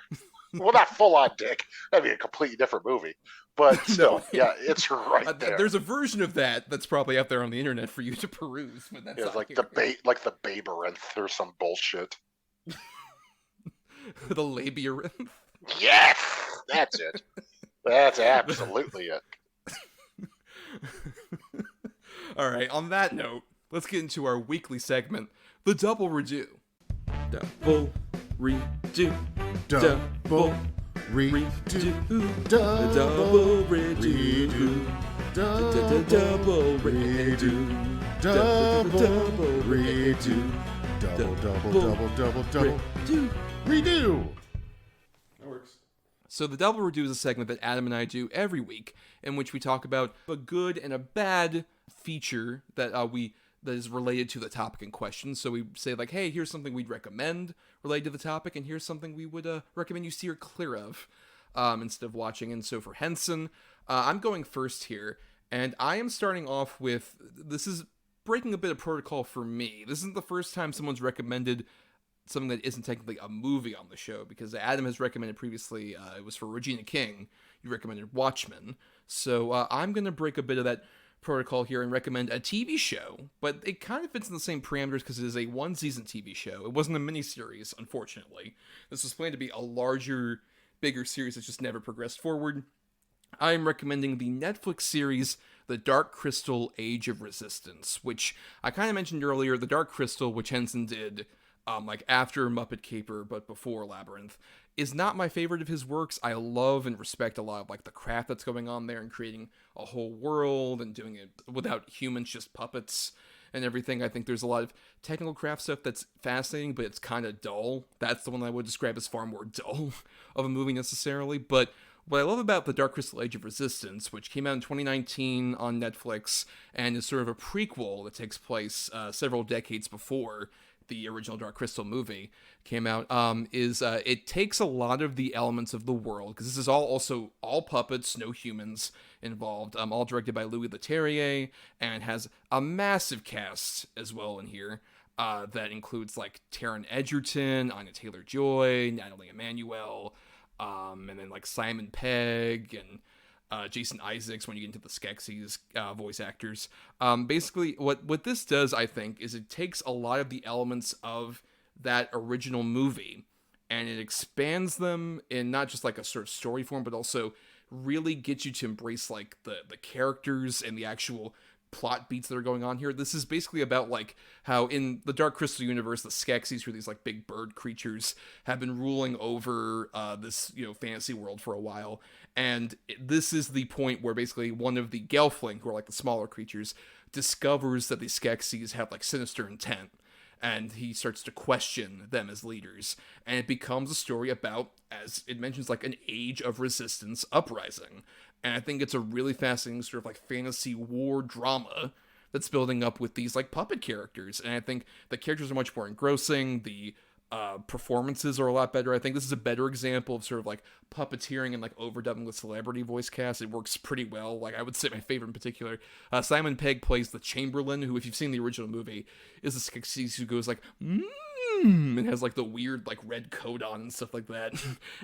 Well, not full-on dick. That'd be a completely different movie. But still, yeah, it's right there. There's a version of that that's probably out there on the internet for you to peruse. But that's it's like the Labyrinth or some bullshit. The Labyrinth? Yes! That's it. That's absolutely it. All right, on that note, let's get into our weekly segment, The Double Redo. Double Redo. Double Redo. Double Redo. Double Redo. Double Redo. Double Redo. That works. So the Double Redo is a segment that Adam and I do every week, in which we talk about a good and a bad feature that that is related to the topic in question. So we say, like, hey, here's something we'd recommend related to the topic, and here's something we would recommend you steer clear of instead of watching. And so for Henson, I'm going first here, and I am starting off with, this is breaking a bit of protocol for me. This isn't the first time someone's recommended something that isn't technically a movie on the show, because Adam has recommended previously, it was for Regina King, you recommended Watchmen. So I'm going to break a bit of that protocol here and recommend a TV show, but it kind of fits in the same parameters because it is a one-season TV show. It wasn't a miniseries, unfortunately. This was planned to be a larger, bigger series that just never progressed forward. I am recommending the Netflix series The Dark Crystal: Age of Resistance, which I kind of mentioned earlier. The Dark Crystal, which Henson did like after Muppet Caper, but before Labyrinth, is not my favorite of his works. I love and respect a lot of like the craft that's going on there and creating a whole world and doing it without humans, just puppets and everything. I think there's a lot of technical craft stuff that's fascinating, but it's kind of dull. That's the one I would describe as far more dull of a movie necessarily. But what I love about The Dark Crystal Age of Resistance, which came out in 2019 on Netflix and is sort of a prequel that takes place several decades before the original Dark Crystal movie came out, is it takes a lot of the elements of the world, because this is also all puppets, no humans involved, all directed by Louis Leterrier, and has a massive cast as well in here. That includes like Taron Egerton, Anya Taylor-Joy, Natalie Emmanuel, and then like Simon Pegg and Jason Isaacs when you get into the Skeksis voice actors. Basically, what this does, I think, is it takes a lot of the elements of that original movie and it expands them in not just like a sort of story form, but also really gets you to embrace like the characters and the actual plot beats that are going on here. This is basically about like how in the Dark Crystal universe, the Skeksis, who are these like big bird creatures, have been ruling over this fantasy world for a while, and this is the point where basically one of the Gelfling, who are like the smaller creatures, discovers that the Skeksis have like sinister intent, and he starts to question them as leaders, and it becomes a story about, as it mentions, like an age of resistance uprising. And I think it's a really fascinating sort of like fantasy war drama that's building up with these like puppet characters. And I think the characters are much more engrossing. The performances are a lot better. I think this is a better example of sort of like puppeteering and like overdubbing with celebrity voice cast. It works pretty well. Like I would say my favorite in particular, Simon Pegg plays the Chamberlain, who, if you've seen the original movie, is the Skeksis who goes like, and has like the weird like red coat on and stuff like that.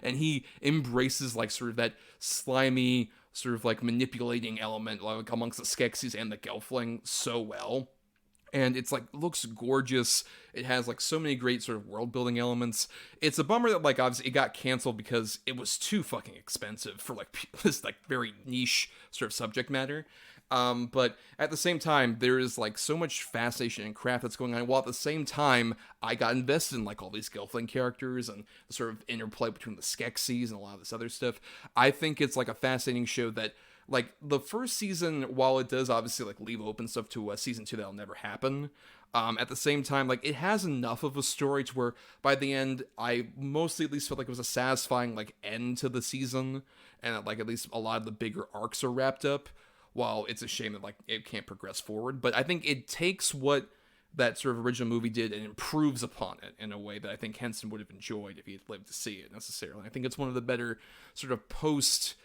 And he embraces like sort of that slimy sort of like manipulating element like amongst the Skeksis and the Gelfling so well. And it's like, looks gorgeous. It has like so many great sort of world building elements. It's a bummer that like obviously it got canceled because it was too fucking expensive for like this like very niche sort of subject matter. But at the same time, there is like so much fascination and craft that's going on, while at the same time, I got invested in like all these Gelfling characters and the sort of interplay between the Skeksis and a lot of this other stuff. I think it's like a fascinating show that, like, the first season, while it does obviously like leave open stuff to a season 2 that'll never happen, at the same time, like, it has enough of a story to where by the end, I mostly at least felt like it was a satisfying like end to the season, and like at least a lot of the bigger arcs are wrapped up. While it's a shame that like it can't progress forward, but I think it takes what that sort of original movie did and improves upon it in a way that I think Henson would have enjoyed if he had lived to see it necessarily. I think it's one of the better sort of post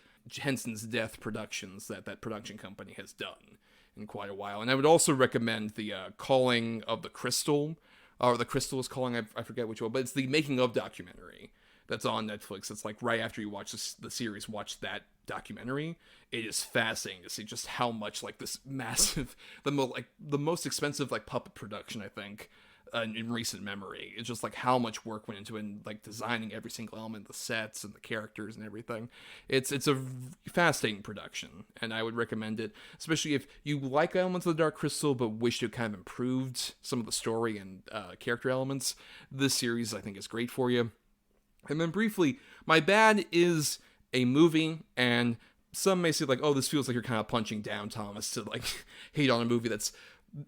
Henson's death productions that production company has done in quite a while. And I would also recommend the Calling of the Crystal, or The Crystal is Calling, I forget which one, but it's the making of documentary that's on Netflix. It's like right after you watch the series, watch that documentary. It is fascinating to see just how much like this massive, the most expensive like puppet production I think in recent memory. It's just like how much work went into it, and like designing every single element, the sets and the characters and everything. It's a fascinating production, and I would recommend it, especially if you like elements of the Dark Crystal but wish it kind of improved some of the story and character elements. This series I think is great for you. And then briefly, My Bad is a movie, and some may say like, oh, this feels like you're kind of punching down, Thomas, to like hate on a movie that's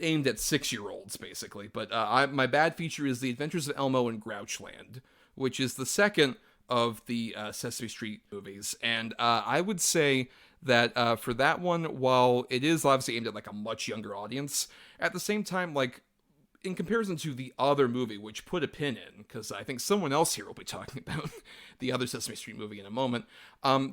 aimed at 6-year-olds, basically. But My Bad feature is The Adventures of Elmo in Grouchland, which is the second of the Sesame Street movies. And I would say that for that one, while it is obviously aimed at like a much younger audience, at the same time, like, in comparison to the other movie, which put a pin in, because I think someone else here will be talking about the other Sesame Street movie in a moment,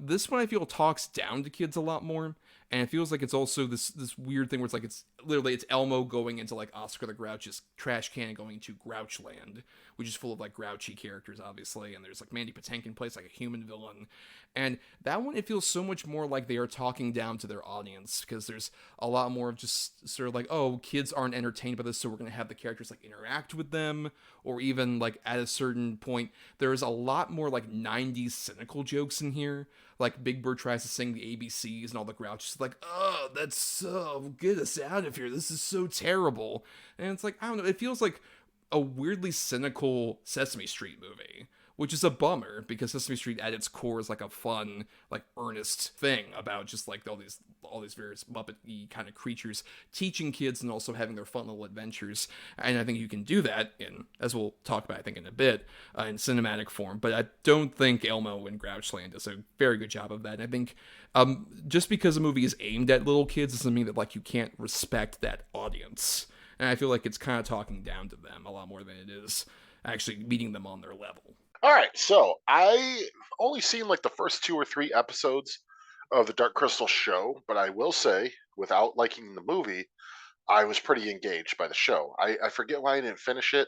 this one I feel talks down to kids a lot more, and it feels like it's also this weird thing where it's like it's Elmo going into like Oscar the Grouch's trash can and going to Grouchland, which is full of like grouchy characters, obviously, and there's like Mandy Patinkin plays like a human villain, and that one it feels so much more like they are talking down to their audience, because there's a lot more of just sort of like, oh, kids aren't entertained by this, so we're gonna have the characters like interact with them, or even like at a certain point there's a lot more like 90s cynical jokes in here. Like Big Bird tries to sing the ABCs and all the Grouch is like, oh, that's so, get us out of here, this is so terrible. And it's like, I don't know, it feels like a weirdly cynical Sesame Street movie, which is a bummer because Sesame Street at its core is like a fun, like earnest thing about just like all these various Muppet-y kind of creatures teaching kids and also having their fun little adventures. And I think you can do that in, as we'll talk about, I think in a bit, in cinematic form. But I don't think Elmo in Grouchland does a very good job of that. And I think just because a movie is aimed at little kids doesn't mean that like you can't respect that audience. And I feel like it's kind of talking down to them a lot more than it is actually meeting them on their level. All right, so I only seen like the first 2 or 3 episodes of the Dark Crystal show, but I will say, without liking the movie, I was pretty engaged by the show. I forget why I didn't finish it.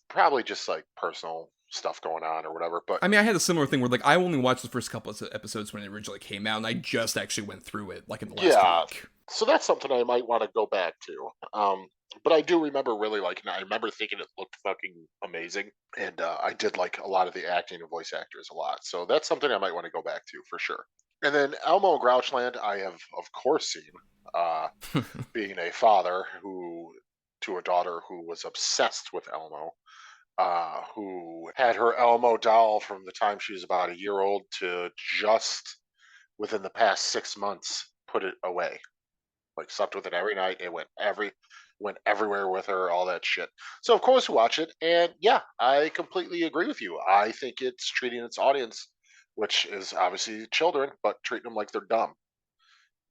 Probably just like personal stuff going on or whatever. But I mean, I had a similar thing where like I only watched the first couple of episodes when it originally came out, and I just actually went through it like in the last week. So that's something I might want to go back to. But I do remember really liking it. I remember thinking it looked fucking amazing, and I did like a lot of the acting and voice actors a lot. So that's something I might want to go back to for sure. And then Elmo and Grouchland, I have of course seen. Being a father to a daughter who was obsessed with Elmo, who had her Elmo doll from the time she was about a year old to just within the past 6 months put it away. Like slept with it every night. It went everywhere with her, all that shit. So of course we watch it, and yeah, I completely agree with you. I think it's treating its audience, which is obviously children, but treating them like they're dumb.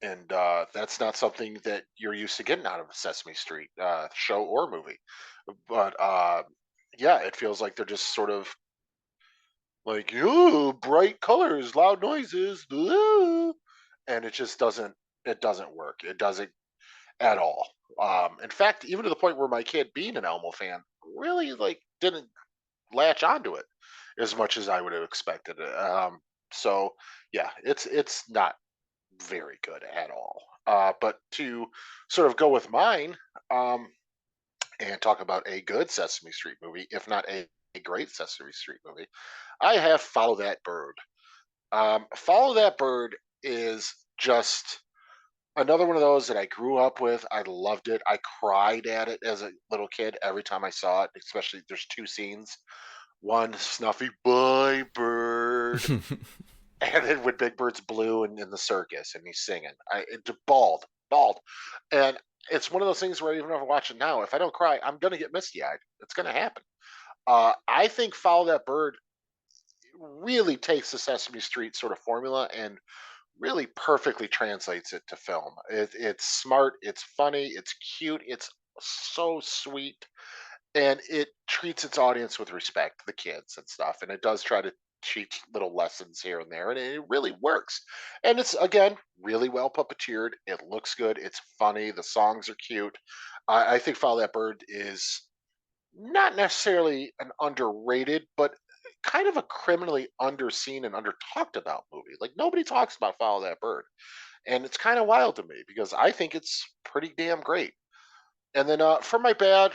And that's not something that you're used to getting out of a Sesame Street show or movie. But yeah, it feels like they're just sort of like, ooh, bright colors, loud noises, ooh, and it just doesn't work. It doesn't at all. In fact, even to the point where my kid, being an Elmo fan, really like didn't latch onto it as much as I would have expected. So yeah, it's not very good at all. But to sort of go with mine and talk about a good Sesame Street movie, if not a great Sesame Street movie, I have Follow That Bird. Follow That Bird is just another one of those that I grew up with. I loved it. I cried at it as a little kid every time I saw it, especially there's 2 scenes. One, Snuffy Boy Bird. And then when Big Bird's blue and in the circus and he's singing, bald. And it's one of those things where even if I watch it now, if I don't cry, I'm going to get misty eyed. It's going to happen. I think Follow That Bird really takes the Sesame Street sort of formula and really perfectly translates it to film. It's smart, it's funny, it's cute, it's so sweet, and it treats its audience with respect, the kids and stuff, and it does try to teach little lessons here and there, and it really works. And it's again really well puppeteered. It looks good. It's funny. The songs are cute. I think Follow That Bird is not necessarily an underrated, but kind of a criminally underseen and under talked about movie. Like nobody talks about Follow That Bird, and it's kind of wild to me because I think it's pretty damn great. And then for my bad,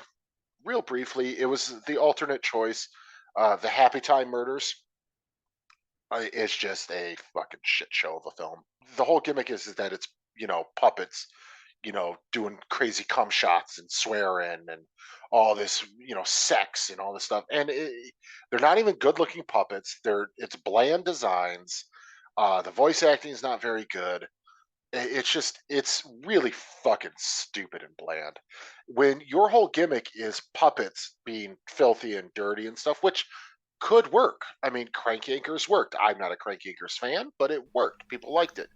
real briefly, it was the alternate choice, the Happy Time Murders. It's just a fucking shit show of a film. The whole gimmick is that it's puppets, doing crazy cum shots and swearing and all this sex and all this stuff. And they're not even good looking puppets. It's bland designs. The voice acting is not very good. It's really fucking stupid and bland. When your whole gimmick is puppets being filthy and dirty and stuff, which could work. I mean, Crank Yankers worked. I'm not a Crank Yankers fan, but it worked. People liked it.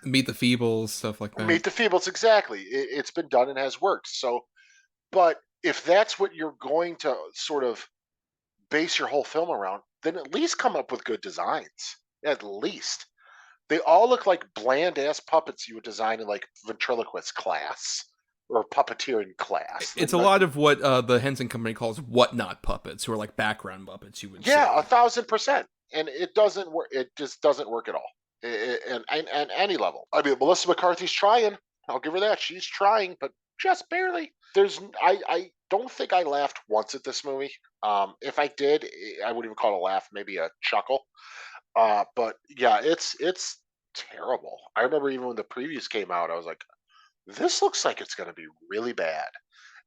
Meet the Feebles, stuff like that. Meet the Feebles, exactly. It's been done and has worked. So, but if that's what you're going to sort of base your whole film around, then at least come up with good designs. At least. They all look like bland ass puppets you would design in like ventriloquist class or puppeteering class. It's a lot of what the Henson Company calls whatnot puppets, who are like background puppets, you would say. Yeah, 1,000%. And it doesn't work. It just doesn't work at all. And any level. I mean, Melissa McCarthy's trying. I'll give her that. She's trying, but just barely. I don't think I laughed once at this movie. If I did, I wouldn't even call it a laugh, maybe a chuckle. But yeah, it's terrible. I remember even when the previews came out, I was like, this looks like it's going to be really bad.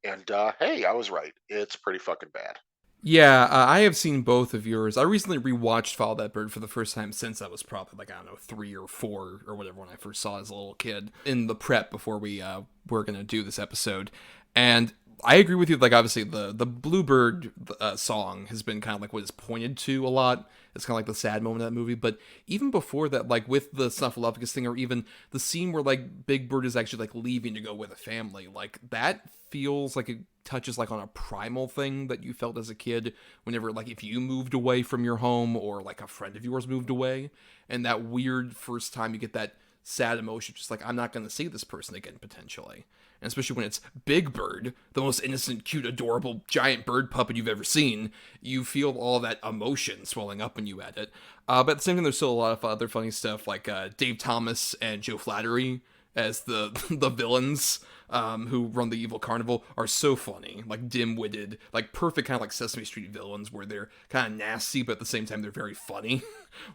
And hey, I was right. It's pretty fucking bad. Yeah, I have seen both of yours. I recently rewatched Follow That Bird for the first time since I was probably like, I don't know, 3 or 4 or whatever when I first saw it as a little kid in the prep before we were going to do this episode. And I agree with you, like, obviously the Bluebird song has been kind of like what is pointed to a lot. It's kind of like the sad moment of that movie. But even before that, like with the Snuffleupagus thing, or even the scene where like Big Bird is actually like leaving to go with a family, like that feels like it touches like on a primal thing that you felt as a kid whenever, like, if you moved away from your home or like a friend of yours moved away, and that weird first time you get that sad emotion, just like, I'm not going to see this person again potentially. And especially when it's Big Bird, the most innocent, cute, adorable, giant bird puppet you've ever seen, you feel all that emotion swelling up when you add it. But at the same time, there's still a lot of other funny stuff, like Dave Thomas and Joe Flattery as the the villains who run the evil carnival are so funny, like dim-witted, like perfect kind of like Sesame Street villains where they're kind of nasty, but at the same time they're very funny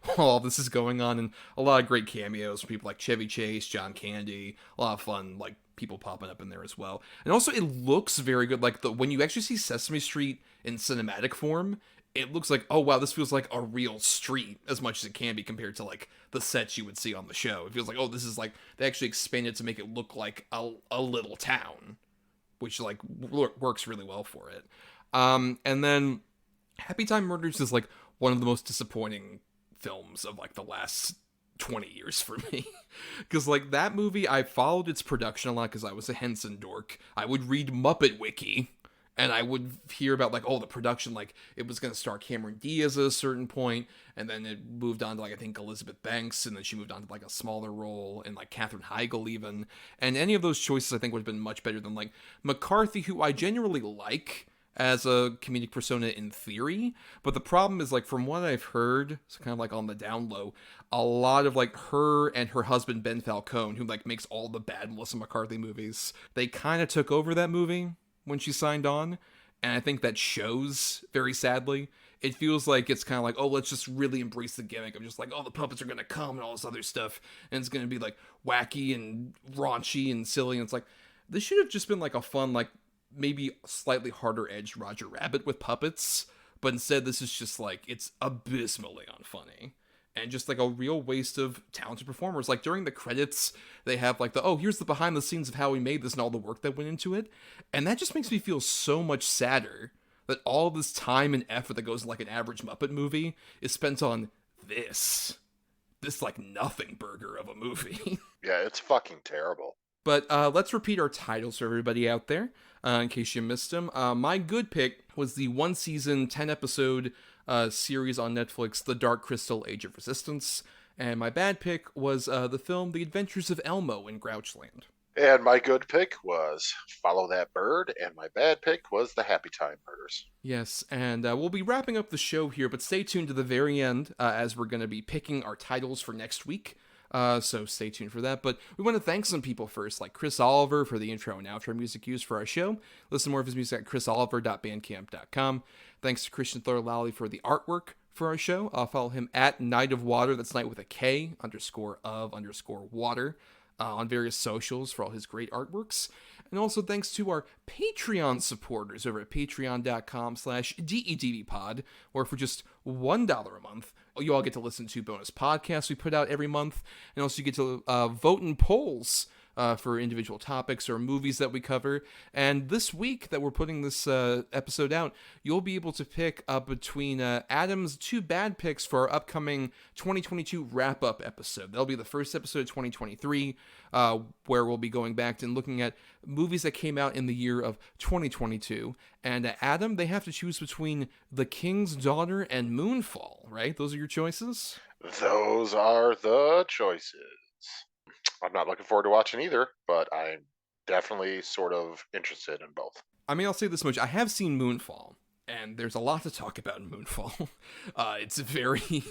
while all this is going on. And a lot of great cameos from people like Chevy Chase, John Candy, a lot of fun, like, people popping up in there as well. And also it looks very good, like when you actually see Sesame Street in cinematic form, it looks like, oh wow, this feels like a real street as much as it can be compared to like the sets you would see on the show. It feels like, oh, this is like, they actually expanded to make it look like a little town, which like works really well for it. And then Happy Time Murders is like one of the most disappointing films of like the last 20 years for me. Because like that movie, I followed its production a lot because I was a Henson dork. I would read Muppet Wiki, and I would hear about like, oh, the production, like it was going to star Cameron Diaz at a certain point, and then it moved on to like, I think Elizabeth Banks, and then she moved on to like a smaller role, and like Katherine Heigl even. And any of those choices I think would have been much better than like McCarthy, who I genuinely like as a comedic persona in theory, but the problem is, like, from what I've heard, so kind of like on the down low, a lot of like her and her husband Ben Falcone, who like makes all the bad Melissa McCarthy movies, they kind of took over that movie when she signed on, and I think that shows very sadly. It feels like it's kind of like, oh, let's just really embrace the gimmick of just like, oh, the puppets are gonna come and all this other stuff, and it's gonna be like wacky and raunchy and silly, and it's like, this should have just been like a fun, like, maybe slightly harder edged Roger Rabbit with puppets, but instead this is just like, it's abysmally unfunny and just like a real waste of talented performers. Like during the credits, they have like oh, here's the behind the scenes of how we made this and all the work that went into it, and that just makes me feel so much sadder that all this time and effort that goes in like an average Muppet movie is spent on this like nothing burger of a movie. Yeah, it's fucking terrible. But let's repeat our titles for everybody out there, in case you missed them. My good pick was the 1-season, 10-episode series on Netflix, The Dark Crystal: Age of Resistance. And my bad pick was the film The Adventures of Elmo in Grouchland. And my good pick was Follow That Bird, and my bad pick was The Happy Time Murders. Yes, and we'll be wrapping up the show here, but stay tuned to the very end, as we're going to be picking our titles for next week. So stay tuned for that. But we want to thank some people first, like Chris Oliver for the intro and outro music used for our show. Listen to more of his music at chrisoliver.bandcamp.com. Thanks to Christian Thorlally for the artwork for our show. Follow him at Night of Water, that's night with a K, _of_water, on various socials for all his great artworks. And also thanks to our Patreon supporters over at patreon.com/DEDVpod, where for just $1 a month, you all get to listen to bonus podcasts we put out every month, and also you get to vote in polls for individual topics or movies that we cover. And this week that we're putting this episode out, you'll be able to pick between Adam's 2 bad picks for our upcoming 2022 wrap-up episode. That'll be the first episode of 2023, where we'll be going back and looking at movies that came out in the year of 2022. And Adam, they have to choose between The King's Daughter and Moonfall, right? Those are your choices? Those are the choices. I'm not looking forward to watching either, but I'm definitely sort of interested in both. I mean, I'll say this much. I have seen Moonfall, and there's a lot to talk about in Moonfall. It's very,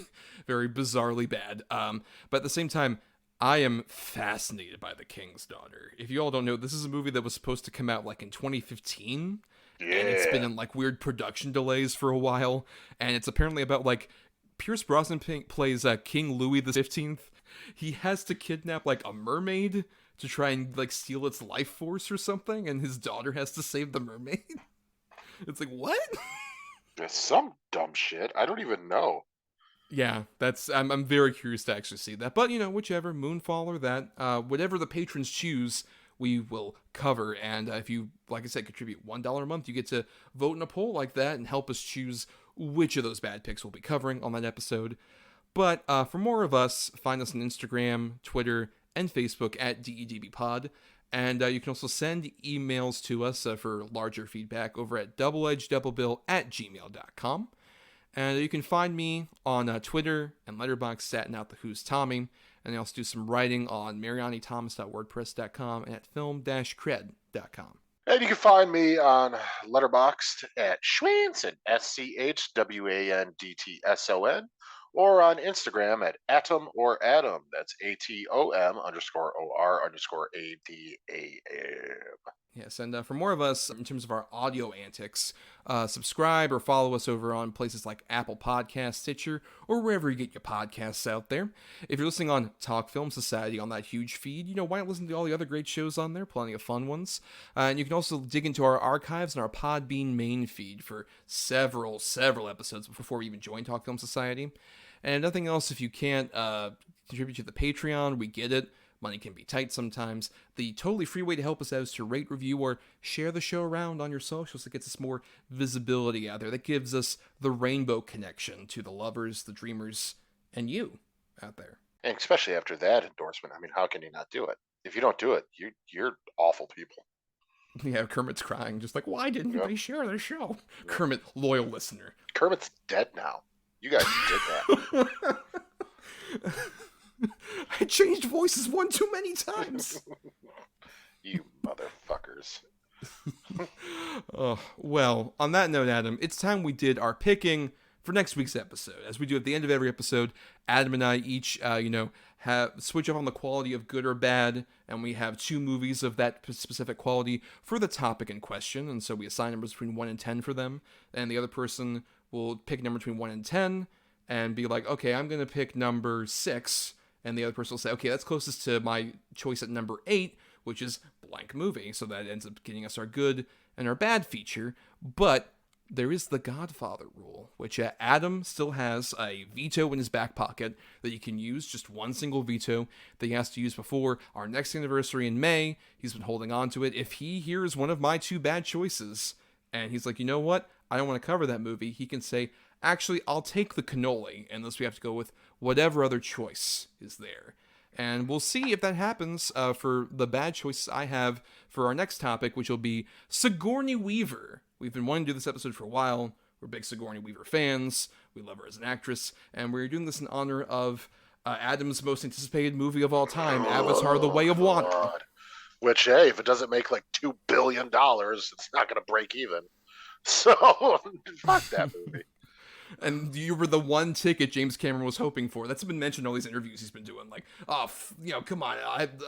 very bizarrely bad. But at the same time, I am fascinated by The King's Daughter. If you all don't know, this is a movie that was supposed to come out like in 2015. Yeah. And it's been in like weird production delays for a while. And it's apparently about like Pierce Brosnan plays King Louis XV. He has to kidnap like a mermaid to try and like steal its life force or something, and his daughter has to save the mermaid. It's like, what? That's some dumb shit. I don't even know. Yeah, I'm very curious to actually see that. But, whichever, Moonfall or that, whatever the patrons choose, we will cover. And if you, like I said, contribute $1 a month, you get to vote in a poll like that and help us choose which of those bad picks we'll be covering on that episode. But for more of us, find us on Instagram, Twitter, and Facebook at DEDBpod. And you can also send emails to us for larger feedback over at doubleedgeddoublebill@gmail.com. And you can find me on Twitter and Letterboxd at NotTheWho's Tommy. And I also do some writing on marianithomas.wordpress.com and at film-cred.com. And you can find me on Letterboxd at Schwandson, SCHWANDTSON, or on Instagram at Atom or Adam. That's ATOM_OR_ADAM. Yes, and for more of us, in terms of our audio antics, subscribe or follow us over on places like Apple Podcasts, Stitcher, or wherever you get your podcasts out there. If you're listening on Talk Film Society on that huge feed, why not listen to all the other great shows on there? Plenty of fun ones. And you can also dig into our archives and our Podbean main feed for several episodes before we even join Talk Film Society. And nothing else, if you can't contribute to the Patreon, we get it. Money can be tight sometimes. The totally free way to help us out is to rate, review, or share the show around on your socials. That gets us more visibility out there. That gives us the rainbow connection to the lovers, the dreamers, and you out there. And especially after that endorsement, I mean, how can you not do it? If you don't do it, you're awful people. Yeah, Kermit's crying, just like, why didn't they share the show? Yep. Kermit, loyal listener. Kermit's dead now. You guys did that. I changed voices one too many times. You motherfuckers. Oh, well, on that note, Adam, it's time we did our picking for next week's episode. As we do at the end of every episode, Adam and I each, have switch up on the quality of good or bad, and we have 2 movies of that specific quality for the topic in question, and so we assign numbers between 1 and 10 for them, and the other person will pick a number between 1 and 10, and be like, okay, I'm going to pick number 6, and the other person will say, okay, that's closest to my choice at number 8, which is blank movie. So that ends up getting us our good and our bad feature. But there is the Godfather rule, which Adam still has a veto in his back pocket that he can use, just one single veto that he has to use before our next anniversary in May. He's been holding on to it. If he hears one of my 2 bad choices, and he's like, you know what, I don't want to cover that movie, he can say, actually, I'll take the cannoli, unless we have to go with whatever other choice is there. And we'll see if that happens for the bad choices I have for our next topic, which will be Sigourney Weaver. We've been wanting to do this episode for a while. We're big Sigourney Weaver fans. We love her as an actress. And we're doing this in honor of Adam's most anticipated movie of all time, Avatar: The Way of Water. God. Which, hey, if it doesn't make like $2 billion, it's not going to break even. So, fuck that movie. And you were the one ticket James Cameron was hoping for. That's been mentioned in all these interviews he's been doing. Like, come on,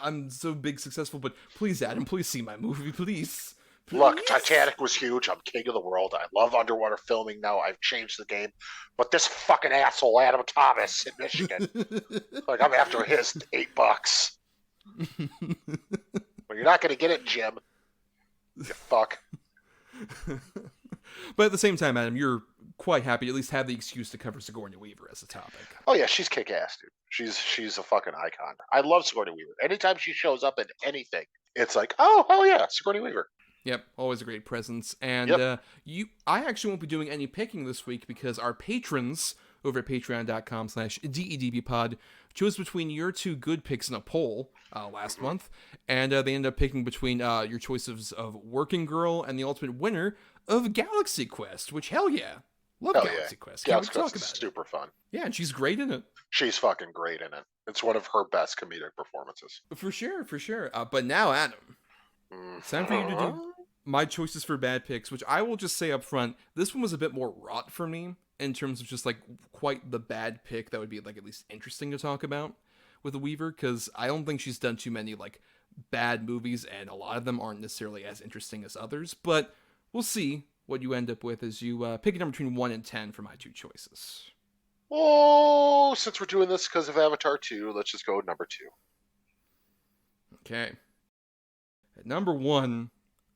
I'm so big, successful, but please, Adam, please see my movie, please. Look, Titanic was huge. I'm king of the world. I love underwater filming now. I've changed the game. But this fucking asshole, Adam Thomas in Michigan, like, I'm after his $8. Well, you're not going to get it, Jim. You fuck. But at the same time, Adam, you're quite happy to at least have the excuse to cover Sigourney Weaver as a topic. Oh yeah, she's kick-ass, dude. She's a fucking icon. I love Sigourney Weaver. Anytime she shows up in anything, it's like, oh yeah, Sigourney Weaver. Yep, always a great presence. And I actually won't be doing any picking this week because our patrons over at patreon.com/DEDBpod chose between your 2 good picks in a poll last month, and they ended up picking between your choices of Working Girl and the ultimate winner of Galaxy Quest, which, hell yeah. Love Galaxy Quest. Galaxy Quest is super fun. Yeah, and she's great in it. She's fucking great in it. It's one of her best comedic performances. For sure. But now, Adam, it's time for you to do my choices for bad picks, which I will just say up front, this one was a bit more wrought for me in terms of just like quite the bad pick that would be like at least interesting to talk about with the Weaver, because I don't think she's done too many like bad movies, and a lot of them aren't necessarily as interesting as others, but we'll see what you end up with as you pick a number between 1 and 10 for my 2 choices. Oh, since we're doing this because of Avatar 2, let's just go with number 2. Okay. At number 1,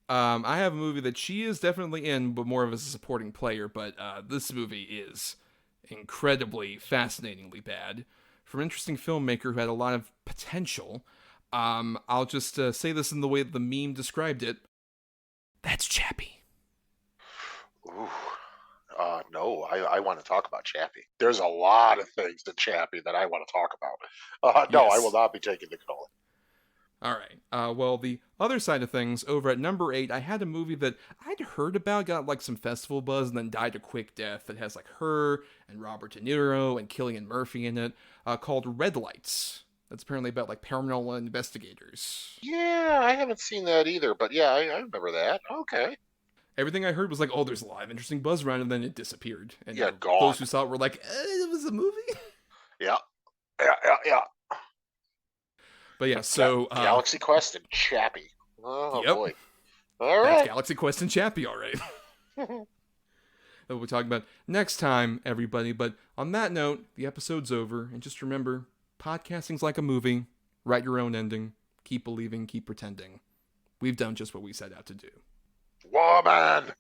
I have a movie that she is definitely in, but more of as a supporting player, but this movie is incredibly, fascinatingly bad. From an interesting filmmaker who had a lot of potential. I'll just say this in the way that the meme described it. That's Chappie. Ooh. No, I want to talk about Chappie. There's a lot of things to Chappie that I want to talk about. No, Yes. I will not be taking the call. All right. Well, the other side of things, over at number 8, I had a movie that I'd heard about, got like some festival buzz, and then died a quick death. That has like her and Robert De Niro and Cillian Murphy in it, called Red Lights. That's apparently about like paranormal investigators. Yeah, I haven't seen that either, but yeah, I remember that. Okay. Everything I heard was like, oh, there's a lot of interesting buzz around, and then it disappeared. And Yeah, gone. those who saw it were like, it was a movie? Yeah. But yeah, so... Galaxy Quest and Chappie. Oh, yep. boy. All right. That's Galaxy Quest and Chappie, all right. That we'll talk about next time, everybody. But on that note, the episode's over. And just remember, podcasting's like a movie. Write your own ending. Keep believing, keep pretending. We've done just what we set out to do. Woman!